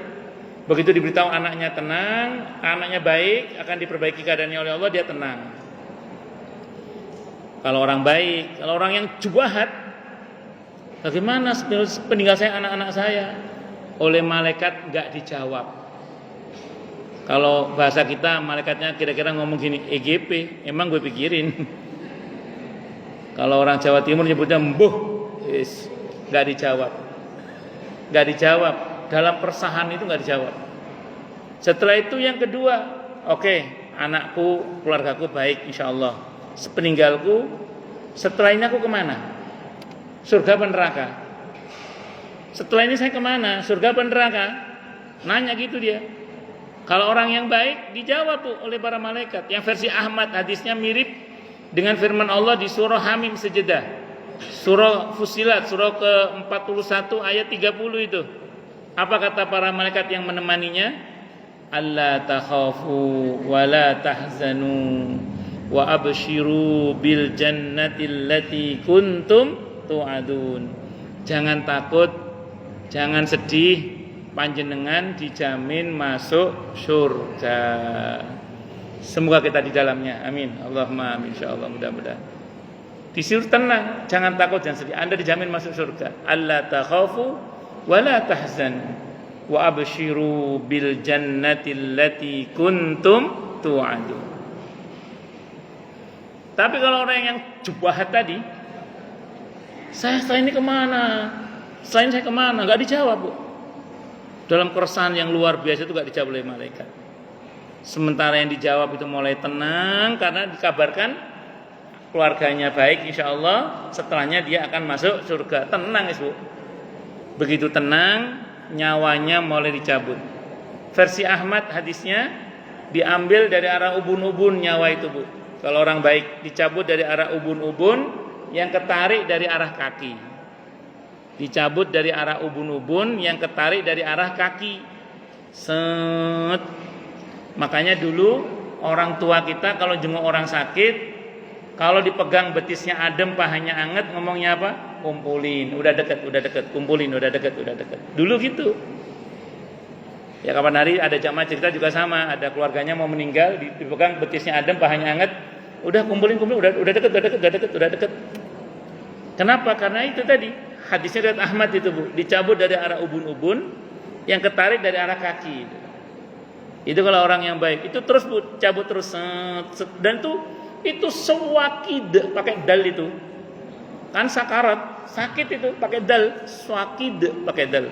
Begitu diberitahu anaknya tenang, anaknya baik, akan diperbaiki keadaannya oleh Allah, dia tenang. Kalau orang baik, kalau orang yang jubahat, bagaimana peninggal saya, anak-anak saya? Oleh malaikat enggak dijawab. Kalau bahasa kita malaikatnya kira-kira ngomong gini, EGP, emang gue pikirin. Kalau orang Jawa Timur nyebutnya mbuh, yes, nggak dijawab. Dalam persahan itu nggak dijawab. Setelah itu yang kedua, oke, anakku, keluargaku baik, insya Allah. Sepeninggalku, setelah ini aku kemana? Surga apa neraka? Setelah ini saya kemana? Surga apa neraka? Nanya gitu dia. Kalau orang yang baik dijawab oleh para malaikat. Yang versi Ahmad hadisnya mirip dengan firman Allah di surah Hamim Sejadah. Surah Fusilat, surah ke-41 ayat 30 itu. Apa kata para malaikat yang menemaninya? Alla takhafu wa la tahzanu wa abshiru bil jannati allati kuntum tu'adun. Jangan takut, jangan sedih, panjenengan dijamin masuk surga. Semoga kita di dalamnya. Amin. Allahumma amin. Insyaallah mudah-mudahan. Disuruh tenang, jangan takut, jangan sedih. Anda dijamin masuk surga. Alla takhafu wa la tahzan wa abshiru bil jannati allati kuntum tu'adun. Tapi kalau orang yang jubahat tadi, saya setelah ini kemana? Setelah ini saya kemana? Enggak dijawab, Bu. Dalam keresahan yang luar biasa itu gak dijawab oleh malaikat. Sementara yang dijawab itu mulai tenang karena dikabarkan keluarganya baik, insya Allah setelahnya dia akan masuk surga. Tenang, Bu. Begitu tenang, nyawanya mulai dicabut. Versi Ahmad hadisnya diambil dari arah ubun-ubun nyawa itu, Bu. Kalau orang baik dicabut dari arah ubun-ubun, yang ketarik dari arah kaki. Dicabut dari arah ubun-ubun, yang ketarik dari arah kaki. Set. Makanya dulu orang tua kita kalau jenguk orang sakit, kalau dipegang betisnya adem, pahanya anget, ngomongnya apa? Kumpulin, udah deket, kumpulin, udah deket. Dulu gitu. Ya kapan hari ada jamaah cerita juga sama, ada keluarganya mau meninggal, dipegang betisnya adem, pahanya anget, udah kumpulin, udah deket. Kenapa? Karena itu tadi hadisnya dari Ahmad itu, Bu, dicabut dari arah ubun-ubun, yang ketarik dari arah kaki. Itu kalau orang yang baik, itu terus, Bu, cabut terus, dan itu swakid, pakai dal itu. Kan sakarat, sakit itu pakai dal, swakid pakai dal.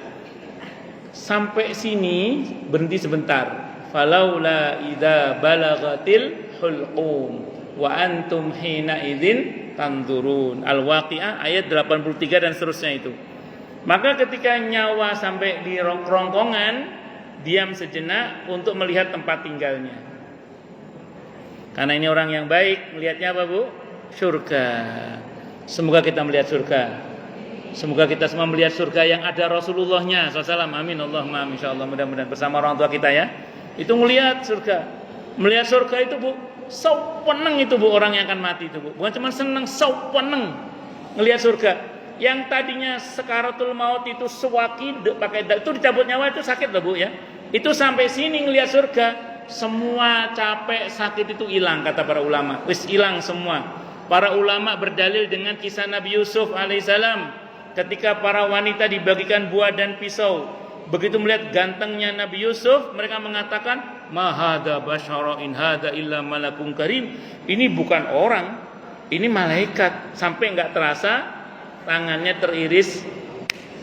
Sampai sini berhenti sebentar. Falaula idza balagatil hulqum wa antum hina idzin tanzurun. Al-Waqiah ayat 83 dan seterusnya itu. Maka ketika nyawa sampai di rongkongan, diam sejenak untuk melihat tempat tinggalnya. Karena ini orang yang baik, melihatnya apa, Bu? Surga. Semoga kita melihat surga. Semoga kita semua melihat surga yang ada Rasulullahnya SAW. Amin. Allahumma amin. Insyaallah mudah-mudahan bersama orang tua kita ya. Itu melihat surga. Melihat surga itu, Bu, seneng itu, Bu, orang yang akan mati itu, Bu. Bukan cuma seneng, seneng ngelihat surga. Yang tadinya sekaratul maut itu swakid pakai itu dicabut nyawa itu sakit loh, Bu, ya. Itu sampai sini ngelihat surga, semua capek sakit itu hilang kata para ulama. Wis hilang semua. Para ulama berdalil dengan kisah Nabi Yusuf alaihissalam ketika para wanita dibagikan buah dan pisau. Begitu melihat gantengnya Nabi Yusuf, mereka mengatakan, "Ma hadza basyara in hadza illa malakun karim." Ini bukan orang, ini malaikat. Sampai enggak terasa tangannya teriris,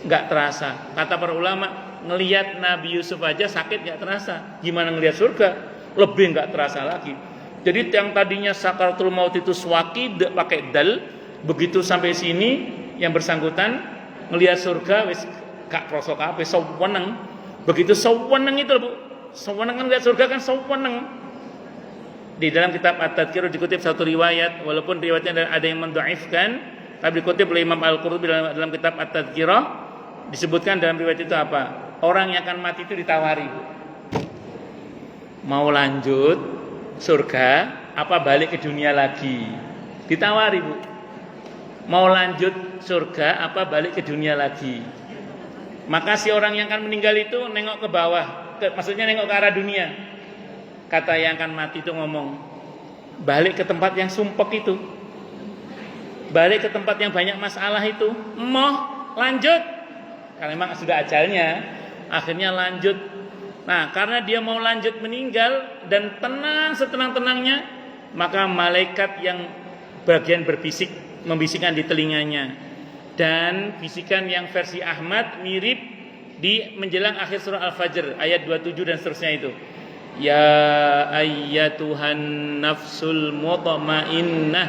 enggak terasa. Kata para ulama, ngelihat Nabi Yusuf aja sakit enggak terasa. Gimana ngelihat surga? Lebih enggak terasa lagi. Jadi yang tadinya sakaratul maut itu swakid pakai dal, begitu sampai sini yang bersangkutan ngelihat surga wis gak krasa kabeh, saweneng. Begitu saweneng itu, Bu. Saweneng kan lihat surga kan saweneng. Di dalam kitab At-Tadhkirah dikutip satu riwayat, walaupun riwayatnya ada yang mendhaifkan, tapi dikutip oleh Imam Al-Qurtubi dalam kitab At-Tadhkirah disebutkan dalam riwayat itu apa? Orang yang akan mati itu ditawari, Bu. Mau lanjut surga apa balik ke dunia lagi? Ditawari, Bu. Mau lanjut surga apa balik ke dunia lagi? Maka si orang yang akan meninggal itu nengok ke bawah, maksudnya nengok ke arah dunia. Kata yang akan mati itu ngomong, balik ke tempat yang sumpek itu, balik ke tempat yang banyak masalah itu. Mau lanjut, karena memang sudah ajalnya. Akhirnya lanjut Nah, karena dia mau lanjut meninggal dan tenang setenang-tenangnya, maka malaikat yang bagian membisikkan di telinganya. Dan bisikan yang versi Ahmad mirip di menjelang akhir surah Al-Fajr ayat 27 dan seterusnya itu. Ya ayyatuhan nafsul mutmainnah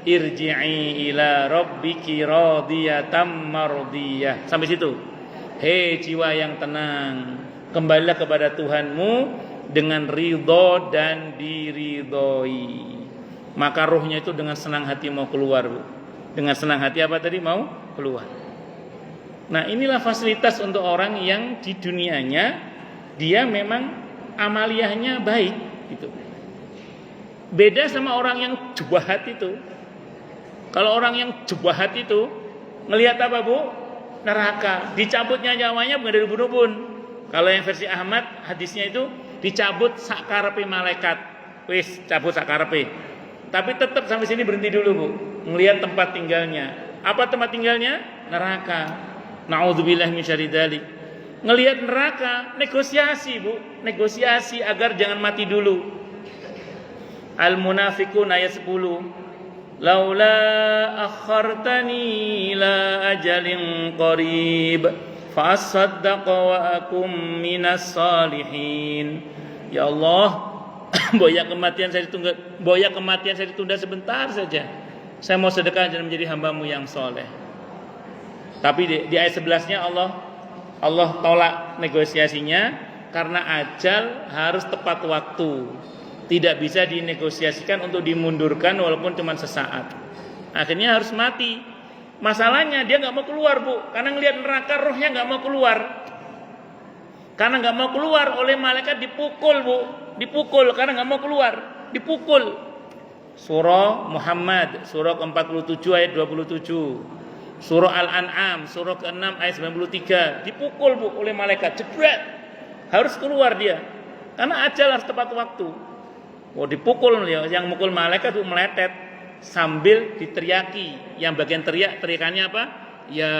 irji'i ila rabbiki radiyatan mardiyah. Sampai situ. Hei jiwa yang tenang, kembalilah kepada Tuhanmu dengan ridho dan diridhoi. Maka ruhnya itu dengan senang hati mau keluar, Bu. Dengan senang hati apa tadi mau keluar. Nah, inilah fasilitas untuk orang yang di dunianya dia memang amaliyahnya baik gitu. Beda sama orang yang jubahat itu. Kalau orang yang jubahat itu ngelihat apa, Bu? Neraka. Dicabutnya nyawanya bukan dari ubun-ubun. Kalau yang versi Ahmad hadisnya itu dicabut sakarepe malaikat. Wis cabut sakarepe. Tapi tetap sampai sini berhenti dulu, Bu. Ngelihat tempat tinggalnya. Apa tempat tinggalnya? Neraka. Nauzubillah min syarri dzalik. Ngelihat neraka, negosiasi, Bu. Negosiasi agar jangan mati dulu. Al-Munafiqun ayat 10. Laula akhartani ila ajalin qarib fa asaddaqa wa akum minas salihin. Ya Allah, boya kematian saya ditunda sebentar saja. Saya mau sedekah dan menjadi hamba-Mu yang soleh. Tapi di ayat 11-nya Allah tolak negosiasinya karena ajal harus tepat waktu. Tidak bisa dinegosiasikan untuk dimundurkan walaupun cuma sesaat. Akhirnya harus mati. Masalahnya dia nggak mau keluar, Bu, karena ngelihat neraka rohnya nggak mau keluar. Karena nggak mau keluar oleh malaikat dipukul, Bu, dipukul karena nggak mau keluar, dipukul. Surah Muhammad, surah ke-47 ayat 27. Surah Al-An'am, surah ke-6 ayat 93, dipukul, Bu, oleh malaikat, jebret. Harus keluar dia. Karena ajal harus tepat waktu. Oh, dipukul, yang mukul malaikat itu meletet sambil diteriaki. Yang bagian teriakannya apa? Ya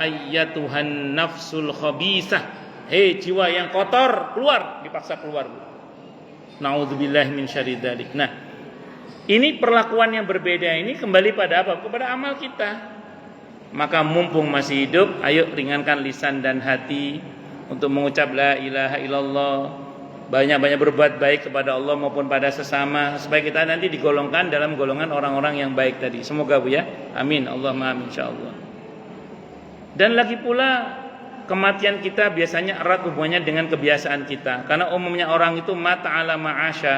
ayyatuhan nafsul khabisah. Hei jiwa yang kotor, keluar, dipaksa keluar, Bu. Nauzubillahi min syarri dzalik. Nah, ini perlakuan yang berbeda ini kembali pada apa? Kepada amal kita. Maka mumpung masih hidup, ayo ringankan lisan dan hati untuk mengucap la ilaha illallah. Banyak-banyak berbuat baik kepada Allah maupun pada sesama supaya kita nanti digolongkan dalam golongan orang-orang yang baik tadi. Semoga, Bu, ya. Amin. Allahumma amin insyaallah. Dan lagi pula kematian kita biasanya erat hubungannya dengan kebiasaan kita. Karena umumnya orang itu mata ala ma'asya.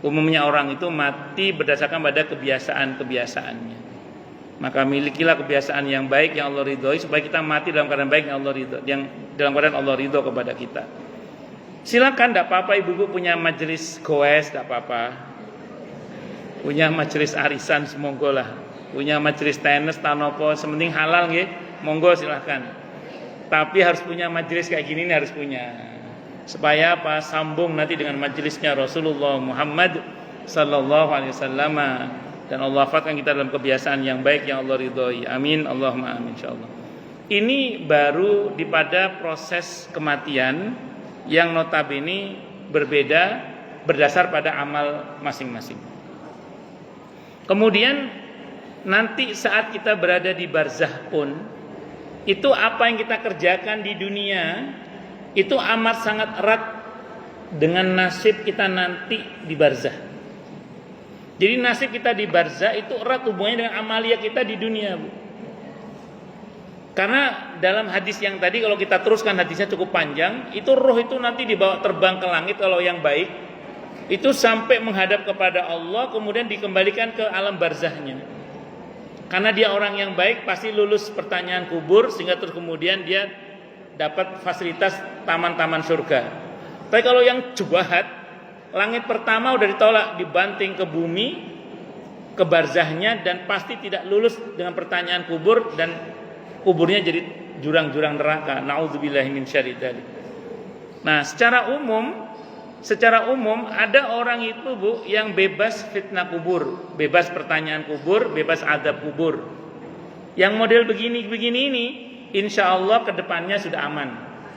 Umumnya orang itu mati berdasarkan pada kebiasaan-kebiasaannya. Maka milikilah kebiasaan yang baik yang Allah ridhoi supaya kita mati dalam keadaan baik yang Allah ridho, yang dalam keadaan Allah ridho kepada kita. Silakan, tidak apa-apa, ibu-ibu punya majelis goes, tidak apa-apa. Punya majelis arisan, semonggo lah. Punya majelis tenis, tanopo, sementing halal, nggih. Monggo silakan. Tapi harus punya majelis kayak gini, harus punya. Supaya apa? Sambung nanti dengan majelisnya Rasulullah Muhammad sallallahu alaihi wasallam. Dan Allah wafatkan kita dalam kebiasaan yang baik yang Allah ridhoi. Amin. Allahumma amin insyaallah. Ini baru pada proses kematian yang notabene berbeda berdasar pada amal masing-masing. Kemudian nanti saat kita berada di barzah pun, itu apa yang kita kerjakan di dunia itu amat sangat erat dengan nasib kita nanti di barzah. Jadi nasib kita di barzah itu erat hubungannya dengan amalia kita di dunia, Bu. Karena dalam hadis yang tadi, kalau kita teruskan hadisnya cukup panjang, itu roh itu nanti dibawa terbang ke langit kalau yang baik, itu sampai menghadap kepada Allah, kemudian dikembalikan ke alam barzahnya. Karena dia orang yang baik, pasti lulus pertanyaan kubur, sehingga terus kemudian dia dapat fasilitas taman-taman surga. Tapi kalau yang jubahat, langit pertama udah ditolak, dibanting ke bumi, ke barzahnya, dan pasti tidak lulus dengan pertanyaan kubur, dan kuburnya jadi jurang-jurang neraka. Nauzubillahi min syarri dzalik. Nah, secara umum ada orang itu, Bu, yang bebas fitnah kubur, bebas pertanyaan kubur, bebas adab kubur. Yang model begini ini, insya Allah kedepannya sudah aman.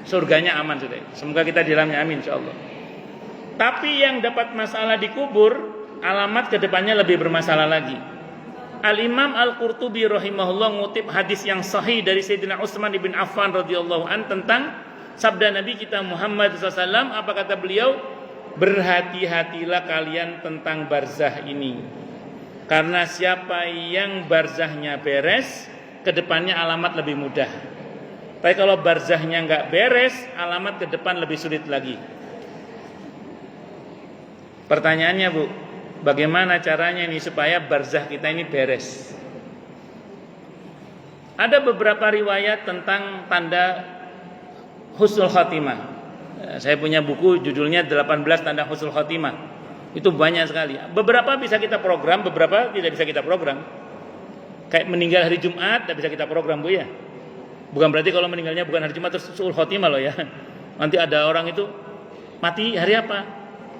surganya aman sudah. Semoga kita di dalamnya, amin insyaallah. Tapi yang dapat masalah di kubur, alamat kedepannya lebih bermasalah lagi. Al-Imam Al-Qurtubi rahimahullah ngutip hadis yang sahih dari Sayyidina Utsman bin Affan radhiyallahu an tentang sabda Nabi kita Muhammad SAW. Apa kata beliau? Berhati-hatilah kalian tentang barzah ini, karena siapa yang barzahnya beres, kedepannya alamat lebih mudah. Tapi kalau barzahnya nggak beres, alamat ke depan lebih sulit lagi. Pertanyaannya Bu, bagaimana caranya ini supaya barzah kita ini beres? Ada beberapa riwayat tentang tanda husnul khotimah. Saya punya buku judulnya 18 tanda husnul khotimah. Itu banyak sekali. Beberapa bisa kita program, beberapa tidak bisa kita program. Kayak meninggal hari Jumat, tidak bisa kita program Bu ya. Bukan berarti kalau meninggalnya bukan hari Jumat terus husnul khotimah loh ya. Nanti ada orang itu mati hari apa?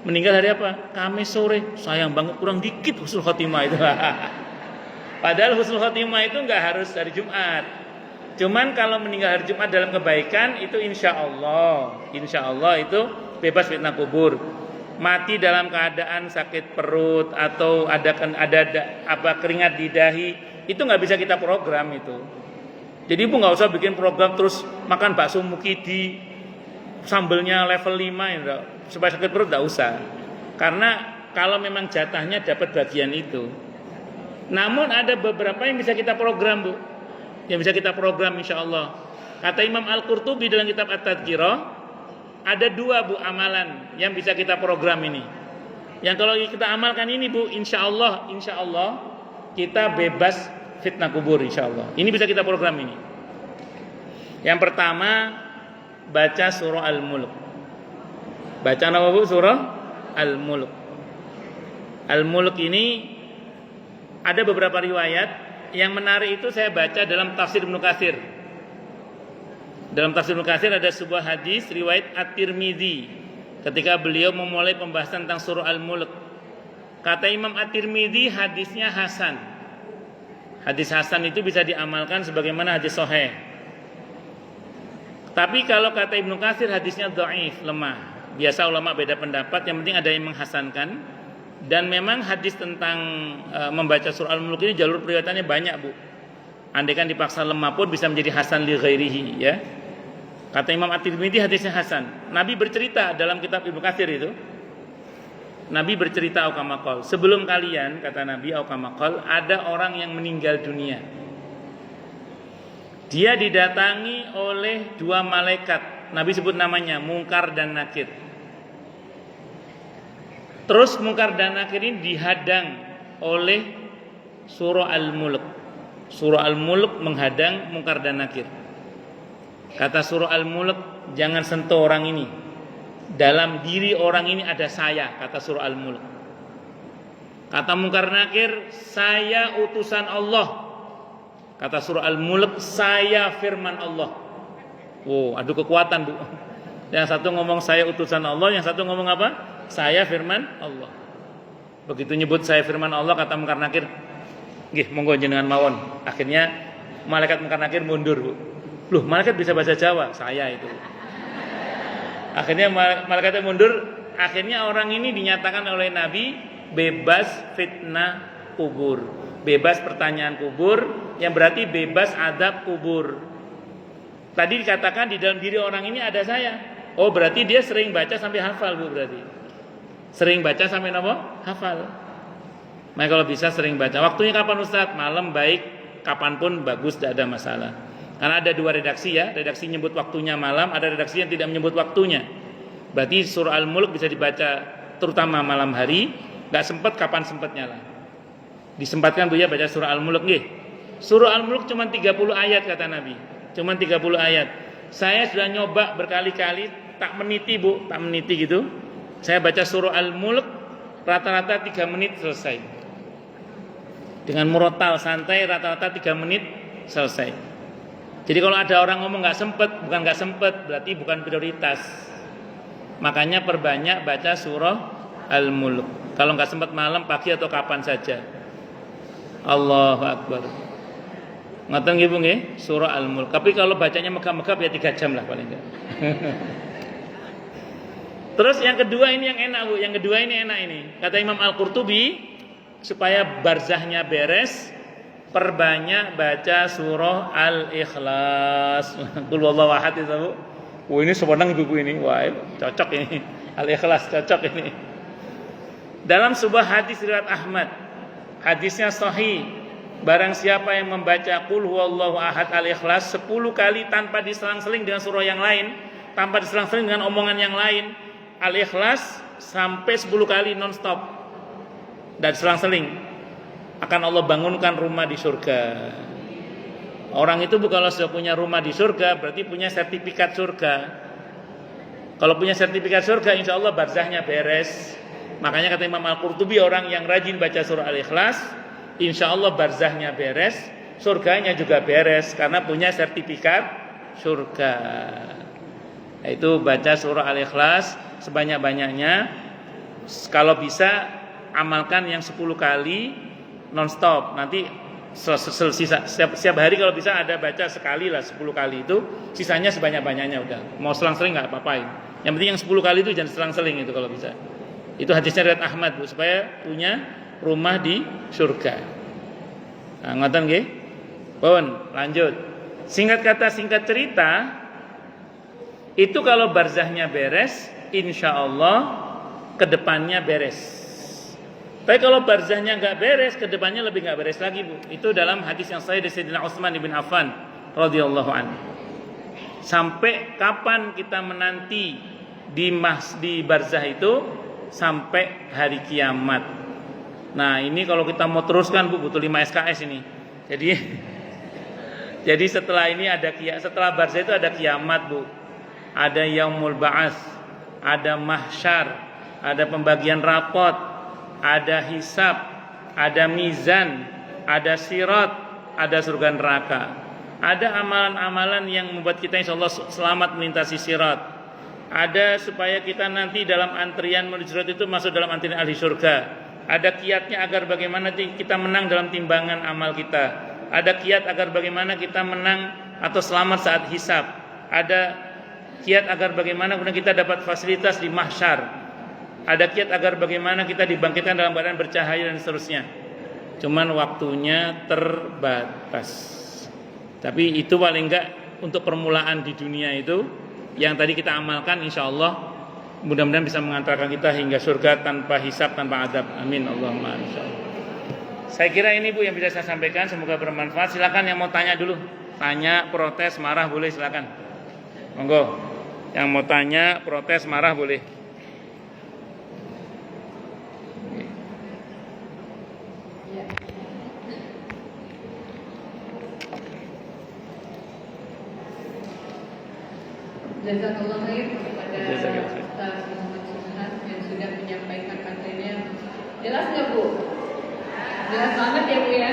Meninggal hari apa? Kamis sore. Sayang banget kurang dikit husnul khotimah itu. Padahal husnul khotimah itu enggak harus hari Jumat. Cuman kalau meninggal hari Jumat dalam kebaikan itu insya Allah itu bebas fitnah kubur. Mati dalam keadaan sakit perut atau ada keringat di dahi, itu nggak bisa kita program itu. Jadi Ibu nggak usah bikin program terus makan bakso mukidi sambelnya level 5 ya, supaya sakit perut nggak usah. Karena kalau memang jatahnya dapat bagian itu. Namun ada beberapa yang bisa kita program Bu, yang bisa kita program insya Allah. Kata Imam Al-Qurtubi dalam kitab At-Tadhkirah, ada 2 Bu amalan yang bisa kita program ini. Yang kalau kita amalkan ini Bu, insya Allah kita bebas fitnah kubur insya Allah. Ini bisa kita program ini. Yang pertama, baca surah Al-Mulk. Baca apa Bu? Surah Al-Mulk. Al-Mulk ini ada beberapa riwayat. Yang menarik itu saya baca dalam tafsir Ibnu Katsir. Dalam tafsir Ibnu Katsir ada sebuah hadis riwayat At-Tirmidzi ketika beliau memulai pembahasan tentang surah Al-Mulk. Kata Imam At-Tirmidzi hadisnya hasan. Hadis hasan itu bisa diamalkan sebagaimana hadis sahih. Tapi kalau kata Ibnu Katsir hadisnya dhaif, lemah. Biasa ulama beda pendapat, yang penting ada yang menghasankan. Dan memang hadis tentang membaca surah Al-Mulk ini jalur periwayatannya banyak Bu. Andaikan dipaksa lemah pun bisa menjadi hasan li ghairihi ya. Kata Imam At-Tirmidzi hadisnya hasan. Nabi bercerita dalam kitab Ibnu Katsir itu. Nabi bercerita aukamakol, sebelum kalian, kata Nabi aukamakol, ada orang yang meninggal dunia. Dia didatangi oleh 2 malaikat. Nabi sebut namanya Munkar dan Nakir. Terus Munkar dan Nakir ini dihadang oleh surah Al-Mulk. Surah Al-Mulk menghadang Munkar dan Nakir. Kata surah Al-Mulk, jangan sentuh orang ini. Dalam diri orang ini ada saya, kata surah Al-Mulk. Kata Munkar Nakir, saya utusan Allah. Kata surah Al-Mulk, saya firman Allah. Wow, adu kekuatan Bu. Yang satu ngomong saya utusan Allah, yang satu ngomong apa? Saya firman Allah. Begitu nyebut saya firman Allah, kata Munkar Nakir, nggih monggo jenengan mawon. Akhirnya malaikat Munkar Nakir mundur Bu. Loh, malaikat bisa bahasa Jawa, saya itu. Akhirnya malaikatnya mundur. Akhirnya orang ini dinyatakan oleh Nabi bebas fitnah kubur, bebas pertanyaan kubur, yang berarti bebas adab kubur. Tadi dikatakan di dalam diri orang ini ada saya. Oh berarti dia sering baca sampai hafal Bu, berarti sering baca sampai apa? Hafal. Nah kalau bisa sering baca. Waktunya kapan Ustaz? Malam baik, kapanpun bagus, tidak ada masalah. Karena ada 2 redaksi ya, redaksi nyebut waktunya malam, ada redaksi yang tidak menyebut waktunya. Berarti surah Al-Mulk bisa dibaca terutama malam hari, gak sempat kapan sempatnya lah. Disempatkan Bu ya baca surah Al-Mulk nggih. Surah Al-Mulk cuma 30 ayat kata Nabi. Cuma 30 ayat. Saya sudah nyoba berkali-kali, tak meniti Bu, tak meniti gitu. Saya baca surah Al-Mulk rata-rata 3 menit selesai. Dengan murotal santai rata-rata 3 menit selesai. Jadi kalau ada orang ngomong nggak sempet, bukan nggak sempet, berarti bukan prioritas. Makanya perbanyak baca surah Al-Mulk. Kalau nggak sempet malam, pagi atau kapan saja. Allahu Akbar. Ngoten nggih Bu nggih, surah Al-Mulk. Tapi kalau bacanya megap-megap ya 3 jam lah paling enggak. Terus yang kedua ini yang enak Bu, yang kedua ini enak ini. Kata Imam Al-Qurtubi, supaya barzahnya beres, perbanyak baca surah Al-Ikhlas. Qul huwallahu ahad itu Bu. Wah ini sebenarnya ibu ini, wah cocok ini. Al-Ikhlas cocok ini. Dalam sebuah hadis riwayat Ahmad, hadisnya sahih, barang siapa yang membaca Qul huwallahu ahad Al-Ikhlas 10 kali tanpa diselang-seling dengan surah yang lain, tanpa diselang-seling dengan omongan yang lain, Al-Ikhlas sampai 10 kali non-stop dan selang-seling, akan Allah bangunkan rumah di surga. Orang itu kalau sudah punya rumah di surga berarti punya sertifikat surga. Kalau punya sertifikat surga insya Allah barzahnya beres. Makanya kata Imam Al-Qurtubi, orang yang rajin baca surah Al-Ikhlas insya Allah barzahnya beres, surganya juga beres karena punya sertifikat surga. Itu baca surah Al-Ikhlas sebanyak-banyaknya. Kalau bisa amalkan yang 10 kali non-stop. Nanti setiap hari kalau bisa ada baca sekali lah, 10 kali itu, sisanya sebanyak-banyaknya udah. Mau selang-seling nggak apa-apain. Yang penting yang 10 kali itu jangan selang-seling itu kalau bisa. Itu hadisnya riwayat Ahmad Bu, supaya punya rumah di surga. Nah, ngoten nggih? Pun, lanjut. Singkat kata singkat cerita, itu kalau barzahnya beres, insya Allah kedepannya beres. Tapi kalau barzahnya nggak beres, kedepannya lebih nggak beres lagi Bu. Itu dalam hadis yang sahih dari Sayyidina Utsman bin Affan radhiyallahu anhu. Sampai kapan kita menanti di barzah itu? Sampai hari kiamat. Nah ini kalau kita mau teruskan Bu, butuh 5 SKS ini. Jadi setelah ini setelah barzah itu ada kiamat Bu. Ada yaumul ba'ats, ada mahsyar, ada pembagian rapot, ada hisab, ada mizan, ada sirat, ada surga neraka. Ada amalan-amalan yang membuat kita insya Allah selamat melintasi sirat. Ada supaya kita nanti dalam antrian menuju sirat itu masuk dalam antrian ahli surga. Ada kiatnya agar bagaimana kita menang dalam timbangan amal kita. Ada kiat agar bagaimana kita menang atau selamat saat hisab. Ada kiat agar bagaimana kemudian kita dapat fasilitas di mahsyar. Ada kiat agar bagaimana kita dibangkitkan dalam keadaan bercahaya dan seterusnya. Cuman waktunya terbatas. Tapi itu paling enggak untuk permulaan di dunia itu yang tadi kita amalkan, insya Allah mudah-mudahan bisa mengantarkan kita hingga surga tanpa hisab, tanpa adab. Amin Allahumma insyaallah. Saya kira ini Bu yang bisa saya sampaikan, semoga bermanfaat. Silakan yang mau tanya dulu, tanya, protes, marah boleh, silakan. Monggo. Yang mau tanya, protes, marah boleh. Jazakallah khair kepada Ustaz Muhammad Subhan yang sudah menyampaikan materinya. Jelas nggak Bu? Jelas banget ya Bu ya.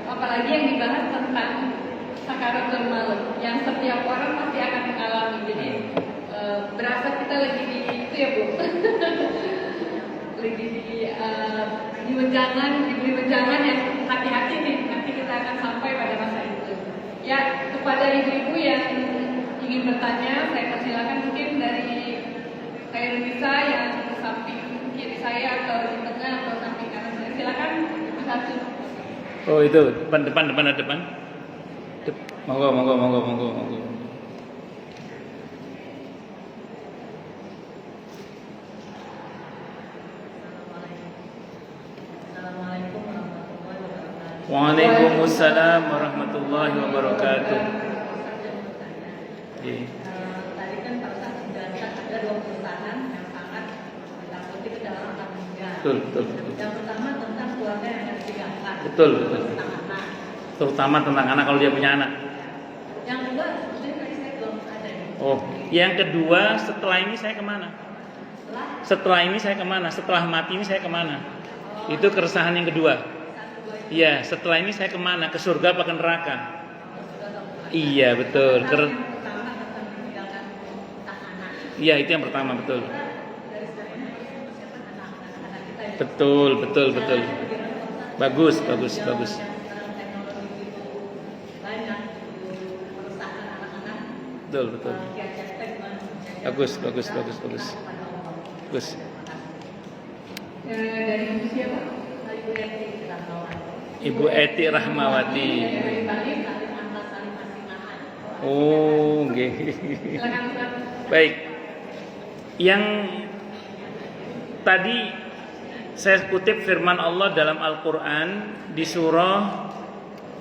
Apalagi yang dibahas tentang sakaratul maut yang setiap orang pasti akan mengalami. Jadi berasa kita lagi di itu ya Bu. Lagi di wejangan yang hati-hati nih, nanti kita akan sampai pada masa itu. Ya, kepada ibu-ibu yang ingin bertanya, saya persilakan mungkin dari Khairunisa yang samping kiri saya atau di tengah atau samping kanan saya. Silakan satu. Oh itu depan. Monggo. Assalamualaikum warahmatullahi wabarakatuh. Waalaikumsalam warahmatullahi wabarakatuh. Tadi kan Pak Ustaz menjelaskan ada 2 perusahaan yang sangat ditakuti kedalam akan meninggal. Betul. Yang pertama tentang keluarga yang harus ditinggalkan. Betul. Tentang anak. Terutama tentang anak kalau dia punya anak. Yang kedua, sebetulnya tadi saya belum ada. Oh, yang kedua setelah ini saya kemana? Setelah ini saya kemana? Setelah mati ini saya kemana? Itu keresahan yang kedua. Iya, setelah ini saya kemana? Ke surga apa ke neraka? Iya, betul. Iya, itu yang pertama, betul. Betul. Bagus. betul. Bagus. Dari Ibu siapa? Ibu Eti Rahmawati. Dari Bali, Kalimantan, Kalimantan. Oh, nggih. Silakan Ustaz. Baik. Yang tadi saya kutip firman Allah dalam Al-Qur'an di surah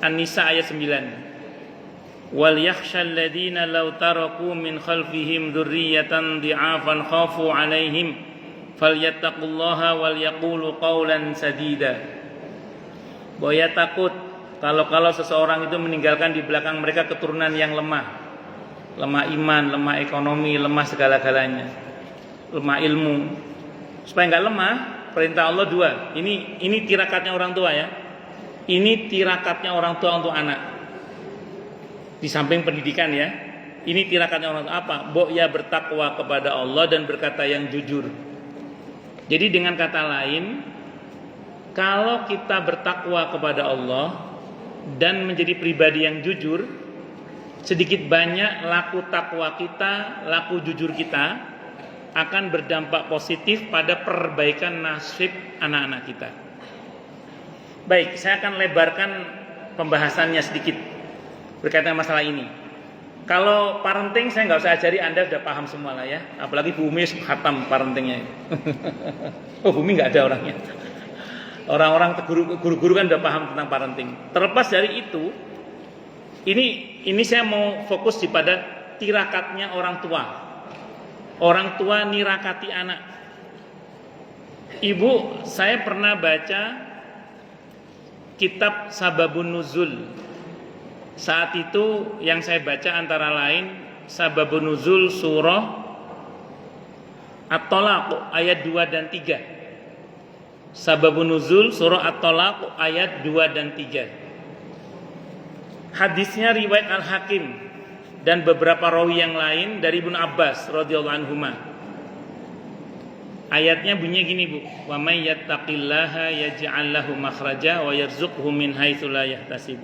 An-Nisa ayat 9. Wal yakhshal ladzina law taraku min khalfihim dzurriyyatan dhi'afan khafu 'alaihim falyattaqullaha wal yaqulu qawlan sadida. Boya takut kalau seseorang itu meninggalkan di belakang mereka keturunan yang lemah iman, lemah ekonomi, lemah segala-galanya, lemah ilmu. Supaya enggak lemah, perintah Allah dua. Ini tirakatnya orang tua ya. Ini tirakatnya orang tua untuk anak. Di samping pendidikan ya. Ini tirakatnya orang tua apa? Ya bertakwa kepada Allah dan berkata yang jujur. Jadi dengan kata lain, kalau kita bertakwa kepada Allah dan menjadi pribadi yang jujur, sedikit banyak laku takwa kita, laku jujur kita akan berdampak positif pada perbaikan nasib anak-anak kita. Baik, saya akan lebarkan pembahasannya sedikit berkaitan masalah ini. Kalau parenting saya nggak usah ajari, Anda sudah paham semua lah ya. Apalagi Bu Umi khatam parentingnya. Oh, Bu Umi nggak ada orangnya. Orang-orang guru-guru kan sudah paham tentang parenting. Terlepas dari itu, ini saya mau fokus pada tirakatnya orang tua. Orang tua nirakati anak. Ibu, saya pernah baca kitab Sababun Nuzul. Saat itu yang saya baca antara lain Sababun Nuzul surah At-Talaq ayat 2 dan 3. Sababun Nuzul surah At-Talaq ayat 2 dan 3. Hadisnya riwayat Al-Hakim dan beberapa rawi yang lain dari Ibnu Abbas radhiyallahu anhuma. Ayatnya bunyinya gini, Bu. Wa may yattaqillaha yaj'al lahu makhraja wa yarzuqhu min haitsu la yahtasib.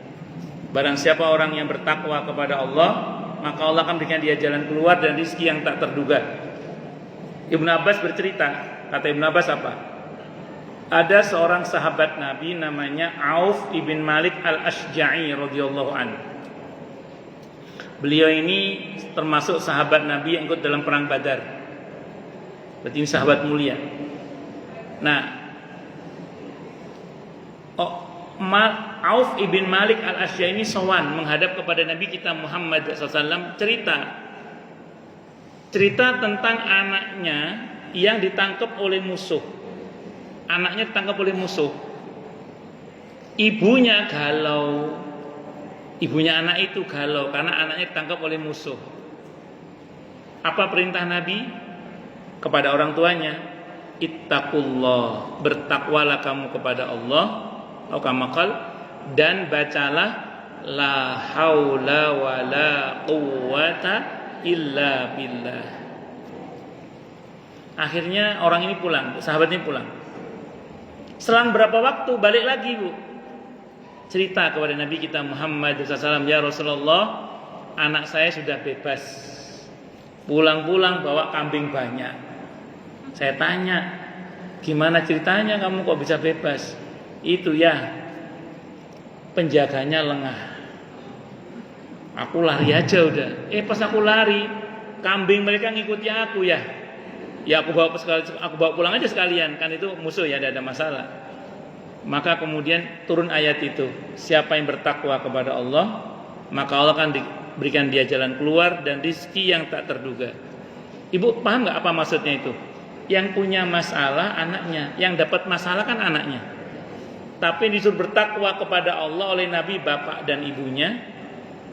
Barang siapa orang yang bertakwa kepada Allah, maka Allah akan berikan dia jalan keluar dan rezeki yang tak terduga. Ibnu Abbas bercerita, kata Ibnu Abbas apa? Ada seorang sahabat Nabi namanya Auf ibn Malik al-Ashja'i radhiyallahu anhu. Beliau ini termasuk sahabat Nabi yang ikut dalam perang Badar. Berarti ini sahabat mulia. Nah, Auf ibn Malik al-Ashja'i ini sowan menghadap kepada Nabi kita Muhammad SAW cerita tentang anaknya yang ditangkap oleh musuh. Anaknya ditangkap oleh musuh. Ibunya galau. Ibunya anak itu galau karena anaknya ditangkap oleh musuh. Apa perintah Nabi kepada orang tuanya? Ittaqullah, bertakwalah kamu kepada Allah, atau kamakal, dan bacalah la haula wala quwwata illa billah. Akhirnya orang ini pulang, sahabat ini pulang. Selang berapa waktu balik lagi, Bu. Cerita kepada Nabi kita Muhammad SAW, ya Rasulullah, anak saya sudah bebas. Pulang-pulang bawa kambing banyak. Saya tanya, gimana ceritanya kamu kok bisa bebas? Itu ya, penjaganya lengah. Aku lari aja udah. Pas aku lari, kambing mereka ngikuti aku ya. Ya aku bawa pulang aja sekalian, kan itu musuh ya, tidak ada masalah. Maka kemudian turun ayat itu, siapa yang bertakwa kepada Allah, maka Allah akan berikan dia jalan keluar dan rizki yang tak terduga. Ibu paham nggak apa maksudnya itu? Yang punya masalah anaknya, yang dapat masalah kan anaknya. Tapi disuruh bertakwa kepada Allah oleh Nabi, bapak dan ibunya.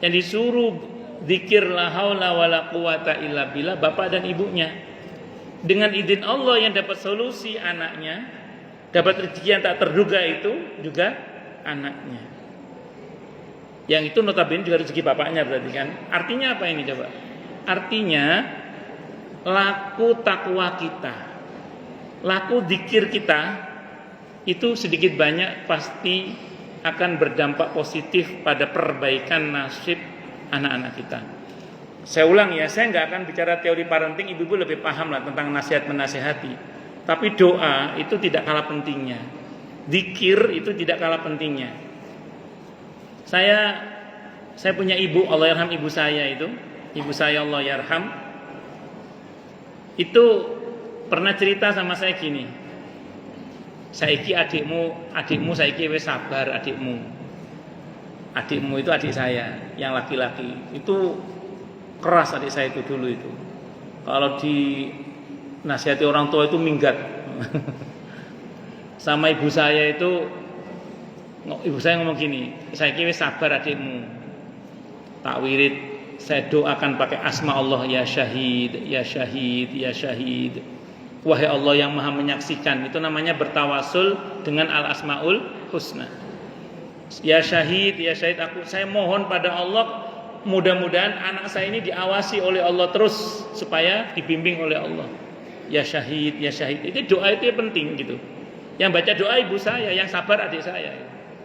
Yang disuruh zikir la haula wala quwata illa billah, bapak dan ibunya. Dengan izin Allah yang dapat solusi anaknya, dapat rezeki yang tak terduga itu juga anaknya. Yang itu notabene juga rezeki bapaknya berarti kan. Artinya apa ini coba? Artinya laku takwa kita, laku zikir kita itu sedikit banyak pasti akan berdampak positif pada perbaikan nasib anak-anak kita. Saya ulang ya, saya nggak akan bicara teori parenting, ibu-ibu lebih paham lah tentang nasihat menasehati. Tapi doa itu tidak kalah pentingnya. Dzikir itu tidak kalah pentingnya. Saya punya ibu, Allah yarham ibu saya itu, ibu saya Allah yarham, itu pernah cerita sama saya gini, saiki adikmu saiki wis sabar adikmu itu adik saya yang laki-laki, itu keras adik saya itu dulu itu, kalau di nasihati orang tua itu minggat. Sama ibu saya itu, ibu saya ngomong gini, saiki wis sabar adikmu, tak wirid saya doakan pakai asma Allah, ya syahid, ya syahid, ya syahid. Wahai Allah yang maha menyaksikan. Itu namanya bertawasul dengan al-asmaul husna. Ya syahid, ya syahid, saya mohon pada Allah, mudah-mudahan anak saya ini diawasi oleh Allah terus, supaya dibimbing oleh Allah. Ya syahid, ya syahid. Itu doa itu penting gitu. Yang baca doa ibu saya, yang sabar adik saya,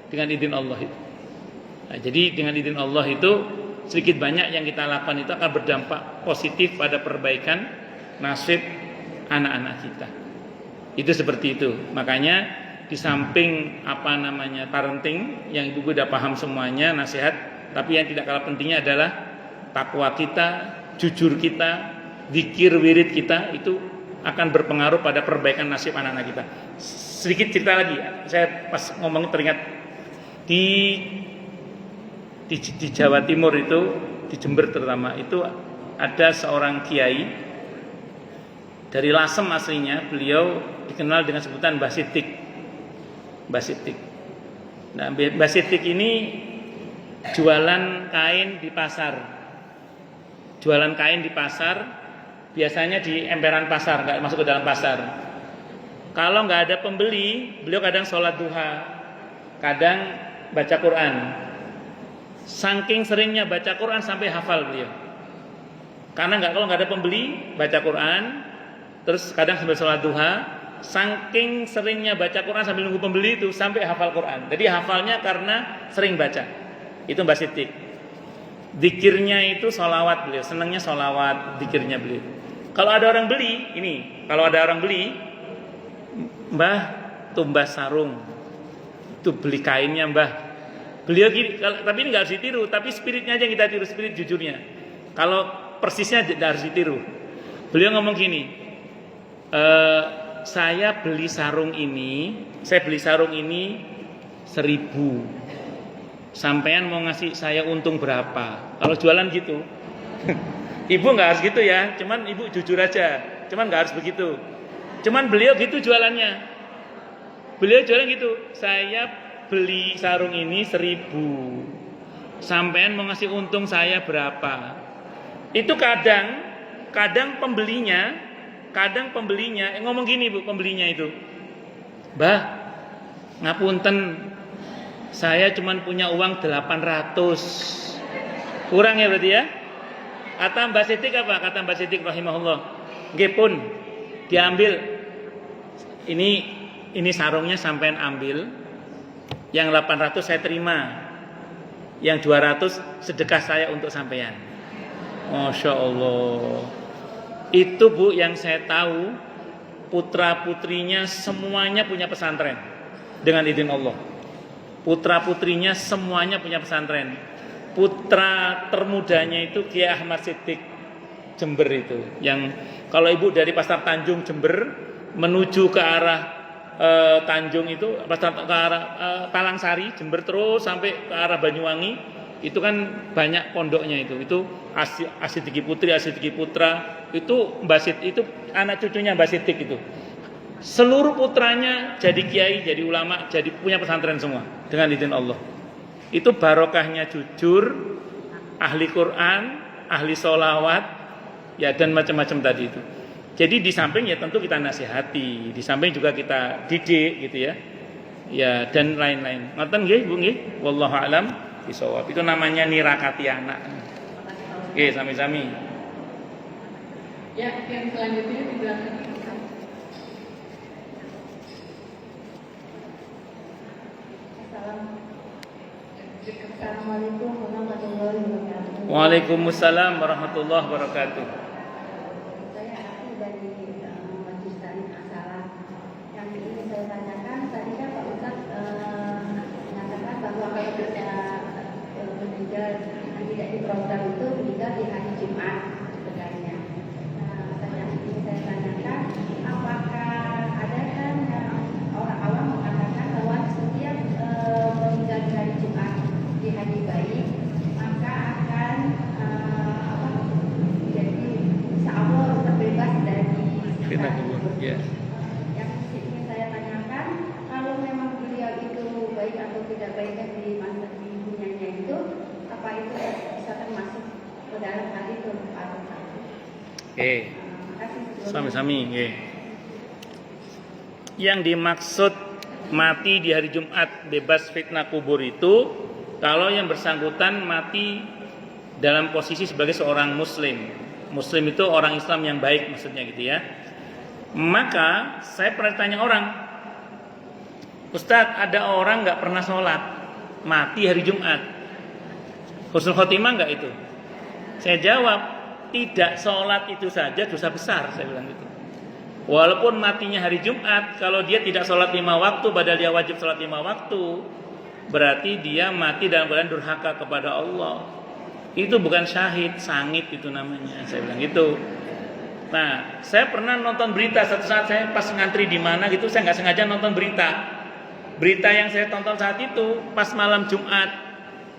dengan izin Allah itu. Nah, jadi dengan izin Allah itu, sedikit banyak yang kita lakukan itu akan berdampak positif pada perbaikan nasib anak-anak kita. Itu seperti itu. Makanya di samping parenting yang ibu udah paham semuanya, nasihat, tapi yang tidak kalah pentingnya adalah takwa kita, jujur kita, zikir wirid kita, itu akan berpengaruh pada perbaikan nasib anak-anak kita. Sedikit cerita lagi, saya pas ngomong teringat di Jawa Timur itu, di Jember terutama, itu ada seorang kiai dari Lasem aslinya. Beliau dikenal dengan sebutan Mbah Sitik. Mbah Sitik. Nah, Mbah Sitik ini jualan kain di pasar. Jualan kain di pasar, biasanya di emperan pasar, nggak masuk ke dalam pasar. Kalau nggak ada pembeli, beliau kadang sholat duha, kadang baca Quran. Saking seringnya baca Quran sampai hafal beliau. Karena kalau nggak ada pembeli, baca Quran, terus kadang sambil sholat duha. Saking seringnya baca Quran sambil nunggu pembeli itu sampai hafal Quran. Jadi hafalnya karena sering baca. Itu Mbah Sitik. Dikirnya itu sholawat beliau, senangnya sholawat, dikirnya beliau. Kalau ada orang beli, Mbah tumbas sarung, itu beli kainnya Mbah. Beliau gini, tapi ini nggak harus ditiru, tapi spiritnya aja yang kita tiru, spirit jujurnya. Kalau persisnya tidak harus ditiru. Beliau ngomong gini, saya beli sarung ini 1.000. Sampean mau ngasih saya untung berapa? Kalau jualan gitu. Ibu nggak harus gitu ya, cuman ibu jujur aja, cuman nggak harus begitu. Cuman beliau gitu jualannya. Beliau jualan gitu, saya beli sarung ini 1.000. Sampean mau ngasih untung saya berapa? Itu kadang pembelinya ngomong gini Bu, pembelinya itu, Mbah, ngapunten, saya cuma punya uang 800. Kurang ya berarti ya? Kata Mbah Sitik apa? Kata Mbah Sitik rahimahullah, nggih pun, diambil. Ini sarungnya sampean ambil. Yang 800 saya terima. Yang 200 sedekah saya untuk sampean. Masya Allah. Itu Bu yang saya tahu, putra putrinya semuanya punya pesantren dengan izin Allah. Putra putrinya semuanya punya pesantren. Putra termudanya itu Kiai Ahmad Sitik Jember itu. Yang kalau ibu dari Pasar Tanjung Jember menuju ke arah Tanjung itu, ke arah Palangsari Jember terus sampai ke arah Banyuwangi, itu kan banyak pondoknya itu Asidiki Putri, Asidiki Putra, itu Mbah Sitik, itu anak cucunya Mbah Sitik itu. Seluruh putranya jadi kiai, jadi ulama, jadi punya pesantren semua dengan izin Allah. Itu barokahnya jujur, ahli Quran, ahli sholawat, ya dan macam-macam tadi itu. Jadi di samping ya tentu kita nasihati, di samping juga kita didik gitu ya. Ya dan lain-lain. Ngoten nggih Bu nggih, wallahu alam bisawab. Itu namanya nirakati anak. Oke, sami-sami. Ya, yang selanjutnya di belakang. Assalamualaikum warahmatullahi wabarakatuh. Waalaikumsalam warahmatullahi wabarakatuh. Saya Ati dari Majelis Taklim As-Salam. Yang ingin saya tanyakan, tadi kan Pak Ustadz mengatakan bahwa kalau kita meninggal tidak di program itu meninggal di hari Jumat sebenarnya. Yang ingin saya tanyakan, apakah ada kan orang awam mengatakan bahwa setiap meninggal di hari Jumat di hari baik maka akan jadi insya Allah terbebas dari Fitnah kubur. Ya. Yang ingin saya tanyakan, kalau memang beliau itu baik atau tidak baiknya di masa di dunianya itu, apa itu bisa termasuk ke dalam hal itu Pak Ustadz? Terima kasih. Sami-sami. Yang dimaksud mati di hari Jumat bebas fitnah kubur itu kalau yang bersangkutan mati dalam posisi sebagai seorang muslim. Muslim itu orang Islam yang baik maksudnya gitu ya. Maka saya pernah tanya orang, Ustadz, ada orang gak pernah sholat mati hari Jumat, husnul khotimah gak itu? Saya jawab, tidak sholat itu saja dosa besar, saya bilang gitu. Walaupun matinya hari Jumat, kalau dia tidak sholat 5 waktu padahal dia wajib sholat 5 waktu, berarti dia mati dalam keadaan durhaka kepada Allah. Itu bukan syahid, sangit itu namanya. Saya bilang gitu. Nah, saya pernah nonton berita satu saat saya pas ngantri di mana gitu, saya nggak sengaja nonton berita. Berita yang saya tonton saat itu pas malam Jumat,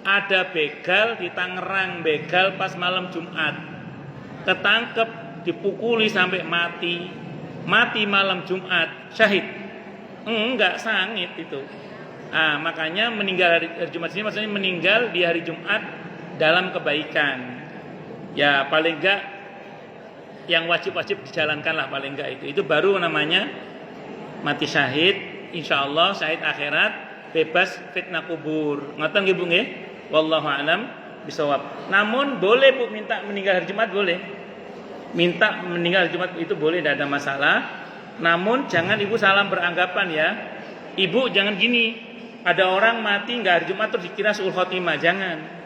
ada begal di Tangerang, begal pas malam Jumat, ketangkep, dipukuli sampai mati, mati malam Jumat, syahid. Enggak, sangit itu. Nah, makanya meninggal hari Jumat ini maksudnya meninggal di hari Jumat dalam kebaikan. Ya paling enggak yang wajib-wajib dijalankan lah paling enggak itu. Itu baru namanya mati syahid, insyaallah syahid akhirat, bebas fitnah kubur. Ngoten nggih Bu nggih? Wallahu a'lam bishawab. Namun boleh Bu minta meninggal hari Jumat boleh. Minta meninggal hari Jumat itu boleh, tidak ada masalah. Namun jangan Ibu salah beranggapan ya. Ibu jangan gini. Ada orang mati nggak hari Jumat terus dikira husnul khotimah, jangan.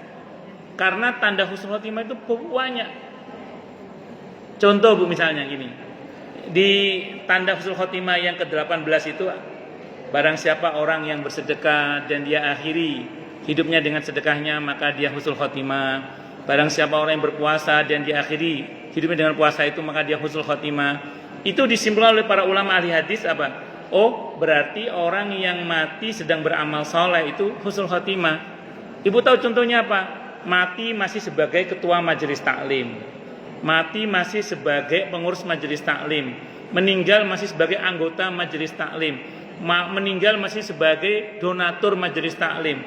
Karena tanda husnul khotimah itu banyak. Contoh Bu misalnya gini. Di tanda husnul khotimah yang ke-18 itu barang siapa orang yang bersedekah dan dia akhiri hidupnya dengan sedekahnya maka dia husnul khotimah. Barang siapa orang yang berpuasa dan dia akhiri hidupnya dengan puasa itu maka dia husnul khotimah. Itu disimpulkan oleh para ulama ahli hadis apa? Oh, berarti orang yang mati sedang beramal soleh itu husnul khotimah. Ibu tahu contohnya apa? Mati masih sebagai ketua majelis taklim, mati masih sebagai pengurus majelis taklim, meninggal masih sebagai anggota majelis taklim, meninggal masih sebagai donatur majelis taklim,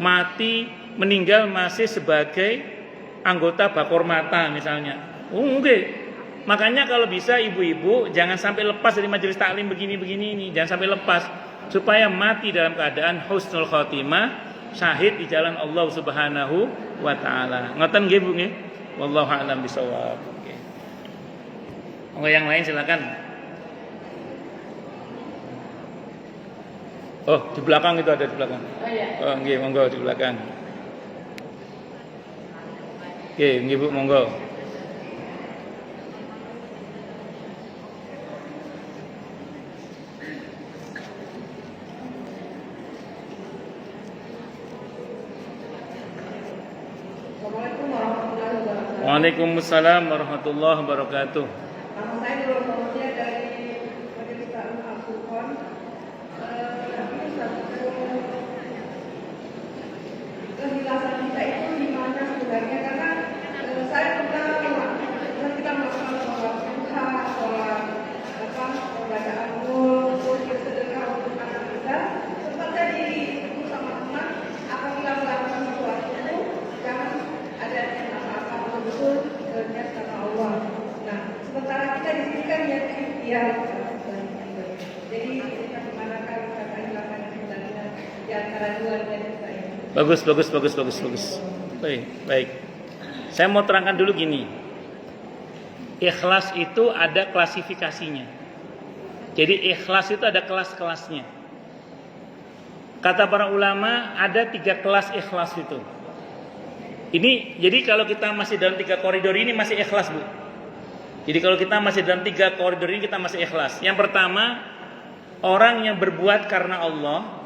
mati meninggal masih sebagai anggota bakormata misalnya. Enggak. Makanya kalau bisa ibu-ibu jangan sampai lepas dari majelis taklim begini-begini ini, jangan sampai lepas supaya mati dalam keadaan husnul khotimah, syahid di jalan Allah Subhanahu wa taala. Ngoten nggih Bu nggih? Wallahu a'lam bishawab. Nggih. Monggo yang lain silakan. Oh, di belakang itu ada di belakang. Oh iya. Oh, nggih, monggo di belakang. Nggih Bu, monggo. Assalamualaikum warahmatullahi wabarakatuh. Waalaikumsalam warahmatullahi wabarakatuh. Nama saya Nurul Fauzia dari Majelis Taklim Al-Furqan. Ini satu kejelasan kita itu di mana sebenarnya karena saya pernah kita melakukan sholat duha, sholat bacaan nur, terus sedekah untuk anak kita. Sempat saya itu sama teman, apabila melakukan sesuatu itu jangan ada apa-apa betul niat sama Allah. Nah, sementara kita di sini kan niat ikhtiar. Jadi kita gimana kan kita hilangkan sebenarnya di antara dua niat kita ini. Bagus. Baik. Saya mau terangkan dulu gini. Ikhlas itu ada klasifikasinya. Jadi ikhlas itu ada kelas-kelasnya. Kata para ulama ada 3 kelas ikhlas itu. Ini jadi kalau kita masih dalam 3 koridor ini masih ikhlas, Bu. Jadi kalau kita masih dalam 3 koridor ini kita masih ikhlas. Yang pertama, orang yang berbuat karena Allah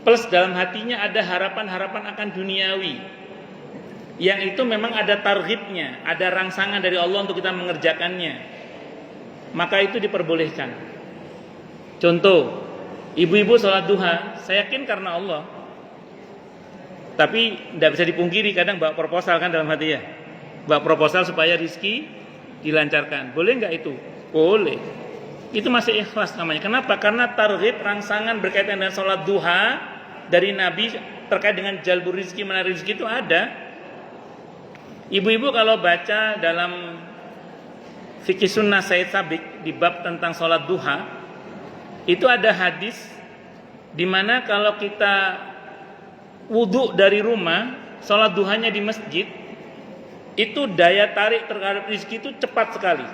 plus dalam hatinya ada harapan-harapan akan duniawi. Yang itu memang ada targhibnya, ada rangsangan dari Allah untuk kita mengerjakannya. Maka itu diperbolehkan. Contoh, ibu-ibu sholat duha, saya yakin karena Allah. Tapi tidak bisa dipungkiri kadang bawa proposal kan dalam hati ya. Bawa proposal supaya rizki dilancarkan. Boleh nggak itu? Boleh. Itu masih ikhlas namanya. Kenapa? Karena targhib rangsangan berkaitan dengan sholat duha dari Nabi terkait dengan jalbur rizki, menarik rizki itu ada. Ibu-ibu kalau baca dalam fikih sunnah Said Sabiq di bab tentang sholat duha, itu ada hadis di mana kalau kita wudhu dari rumah, sholat duhanya di masjid, itu daya tarik terhadap rizki itu cepat sekali.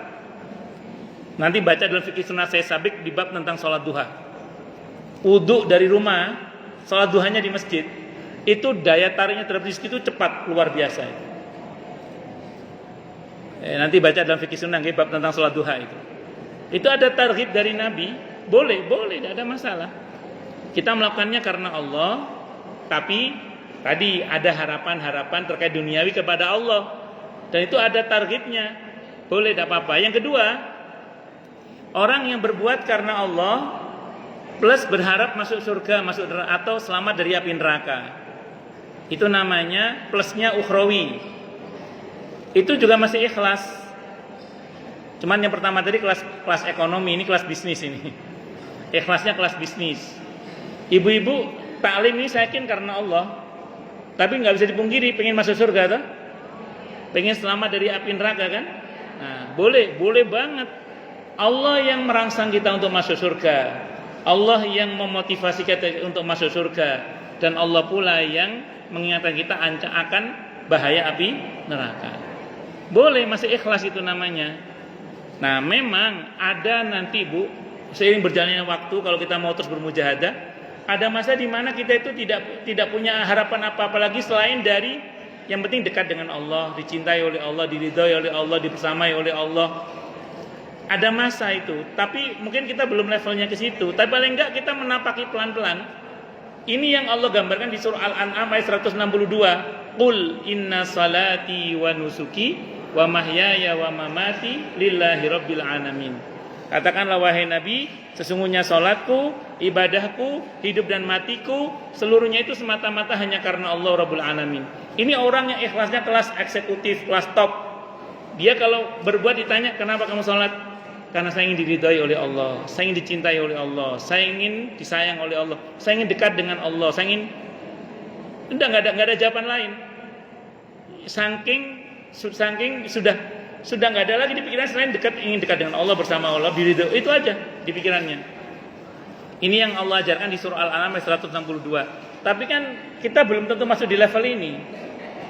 Nanti baca dalam fikih sunnah Said Sabiq di bab tentang sholat duha. Wudhu dari rumah, sholat duhanya di masjid, itu daya tariknya terhadap rizki itu cepat, luar biasa. Nanti baca dalam fikih sunnah bab tentang sholat duha itu. Itu ada targhib dari Nabi. Boleh, tidak ada masalah. Kita melakukannya karena Allah, tapi tadi ada harapan-harapan terkait duniawi kepada Allah. Dan itu ada targhibnya. Boleh, tidak apa-apa. Yang kedua, orang yang berbuat karena Allah plus berharap masuk surga, masuk neraka, atau selamat dari api neraka. Itu namanya plusnya ukhrawi. Itu juga masih ikhlas. Cuman yang pertama tadi kelas ekonomi, ini kelas bisnis ini. Ikhlasnya kelas bisnis. Ibu-ibu taklim ini saya yakin karena Allah. Tapi nggak bisa dipungkiri pengen masuk surga tuh. Pengen selamat dari api neraka kan? Nah, boleh banget. Allah yang merangsang kita untuk masuk surga. Allah yang memotivasi kita untuk masuk surga, dan Allah pula yang mengingatkan kita akan bahaya api neraka. Boleh, masih ikhlas itu namanya. Nah, memang ada nanti, Bu, seiring berjalannya waktu kalau kita mau terus bermujahadah, ada masa di mana kita itu tidak punya harapan apa-apa lagi selain dari yang penting dekat dengan Allah, dicintai oleh Allah, diridhoi oleh Allah, dibersamai oleh Allah. Ada masa itu, tapi mungkin kita belum levelnya ke situ. Tapi paling enggak kita menapaki pelan-pelan. Ini yang Allah gambarkan di surah Al-An'am ayat 162. Qul inna salati wa nusuki wa mahyaya wa mamati lillahi rabbil alamin. Katakanlah wahai Nabi, sesungguhnya salatku, ibadahku, hidup dan matiku, seluruhnya itu semata-mata hanya karena Allah Rabbul Alamin. Ini orang yang ikhlasnya kelas eksekutif, kelas top. Dia kalau berbuat ditanya, kenapa kamu salat? Karena saya ingin diridhai oleh Allah, saya ingin dicintai oleh Allah, saya ingin disayang oleh Allah, saya ingin dekat dengan Allah, saya ingin. Enggak ada jawaban lain. Saking sudah nggak ada lagi di pikiran selain ingin dekat dengan Allah, bersama Allah, diridhoi, itu aja di pikirannya. Ini yang Allah ajarkan di surah Al-An'am ayat 162. Tapi kan kita belum tentu masuk di level ini.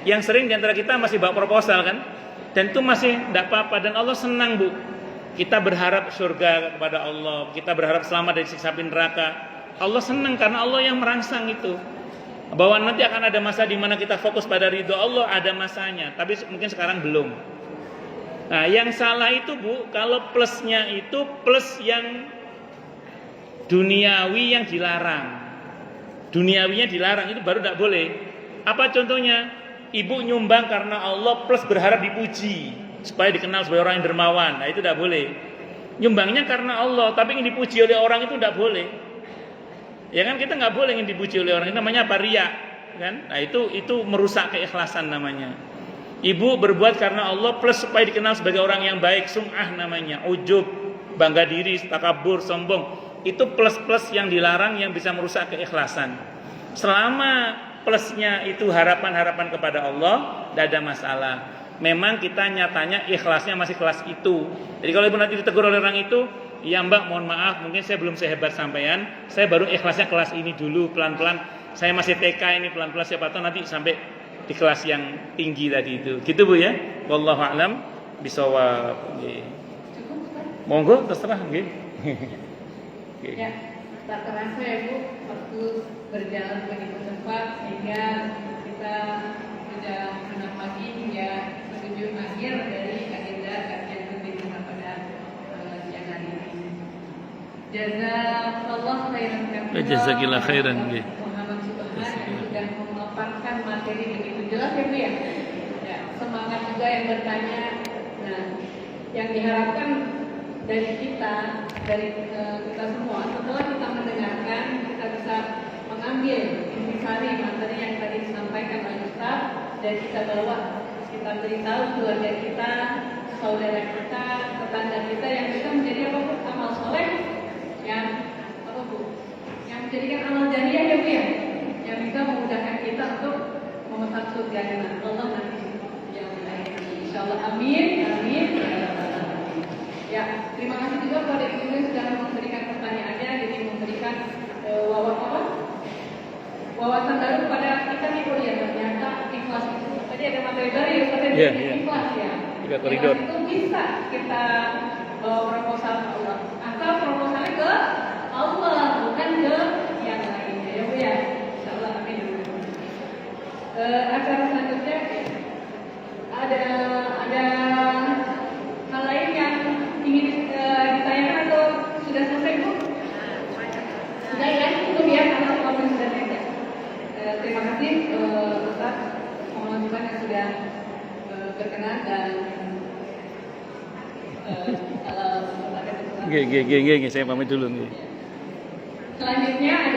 Yang sering di antara kita masih bawa proposal kan, dan itu masih tidak apa-apa, dan Allah senang, Bu. Kita berharap surga kepada Allah, kita berharap selamat dari siksa api neraka. Allah senang karena Allah yang merangsang itu. Bahwa nanti akan ada masa di mana kita fokus pada ridho Allah, ada masanya, tapi mungkin sekarang belum. Nah, yang salah itu, Bu, kalau plusnya itu plus yang duniawi yang dilarang. Duniawinya dilarang, itu baru tidak boleh. Apa contohnya? Ibu nyumbang karena Allah plus berharap dipuji supaya dikenal sebagai orang yang dermawan. Nah, itu tidak boleh. Nyumbangnya karena Allah, tapi ingin dipuji oleh orang, itu tidak boleh. Ya kan, kita nggak boleh ingin dipuji oleh orang, itu namanya apa? Riya, kan? Nah, itu merusak keikhlasan namanya. Ibu berbuat karena Allah plus supaya dikenal sebagai orang yang baik, sum'ah namanya, ujub, bangga diri, takabur, sombong. Itu plus-plus yang dilarang yang bisa merusak keikhlasan. Selama plusnya itu harapan-harapan kepada Allah, tidak ada masalah. Memang kita nyatanya ikhlasnya masih kelas itu. Jadi kalau ibu nanti ditegur oleh orang itu, ya Mbak, mohon maaf, mungkin saya belum sehebat sampean. Saya baru ikhlasnya kelas ini dulu, pelan-pelan. Saya masih TK ini, pelan-pelan, siapa tahu nanti sampai di kelas yang tinggi tadi itu. Gitu, Bu, ya. Wallahu a'lam bishawab. Monggo terserah nggih. Ya. tak terasa ya Bu, waktu berjalan begitu cepat sehingga kita sudah 6 pagi hingga menuju akhir dari agenda kajian rutin kita pada siang hari ini. Jazakallah khairan katsira. Jazakillah khairan, nggih. Muhammad Subhan yang sudah memaparkan materi begitu jelas ya Bu ya. Ya, semangat juga yang bertanya. Nah, yang diharapkan dari kita semua setelah kita mendengarkan kita bisa mengambil intisari materi yang tadi disampaikan oleh Ustaz dan kita bawa, kita beritahu keluarga kita, saudara kita, tetangga kita yang bisa menjadi apa Bu? Amal soleh yang apa Bu? Yang menjadikan amal jariah ya Bu ya, yang bisa memudahkan kita untuk memesan surga dengan Allah nanti yang lain. Insyaallah amin, amin. Ya, terima kasih juga kepada ibu yang sudah memberikan pertanyaannya, jadi memberikan wawasan baru kepada kita nih Bu ya. Ternyata ikhlas itu tadi ada materi baru ya, ikhlas ya. Koridor. Ikhlas itu bisa kita proposal ke Allah. Asal proposalnya ke Allah, bukan ke yang lainnya ya Bu ya. Insyaallah amin. Acara selanjutnya ada hal lain yang ingin ditanyakan atau sudah selesai Bu? Sudah ya, cukup ya karena waktu sudah selesai. Terima kasih Ustaz Muhammad Subhan yang sudah berkenan dan Nggih, saya pamit dulu nggih. selanjutnya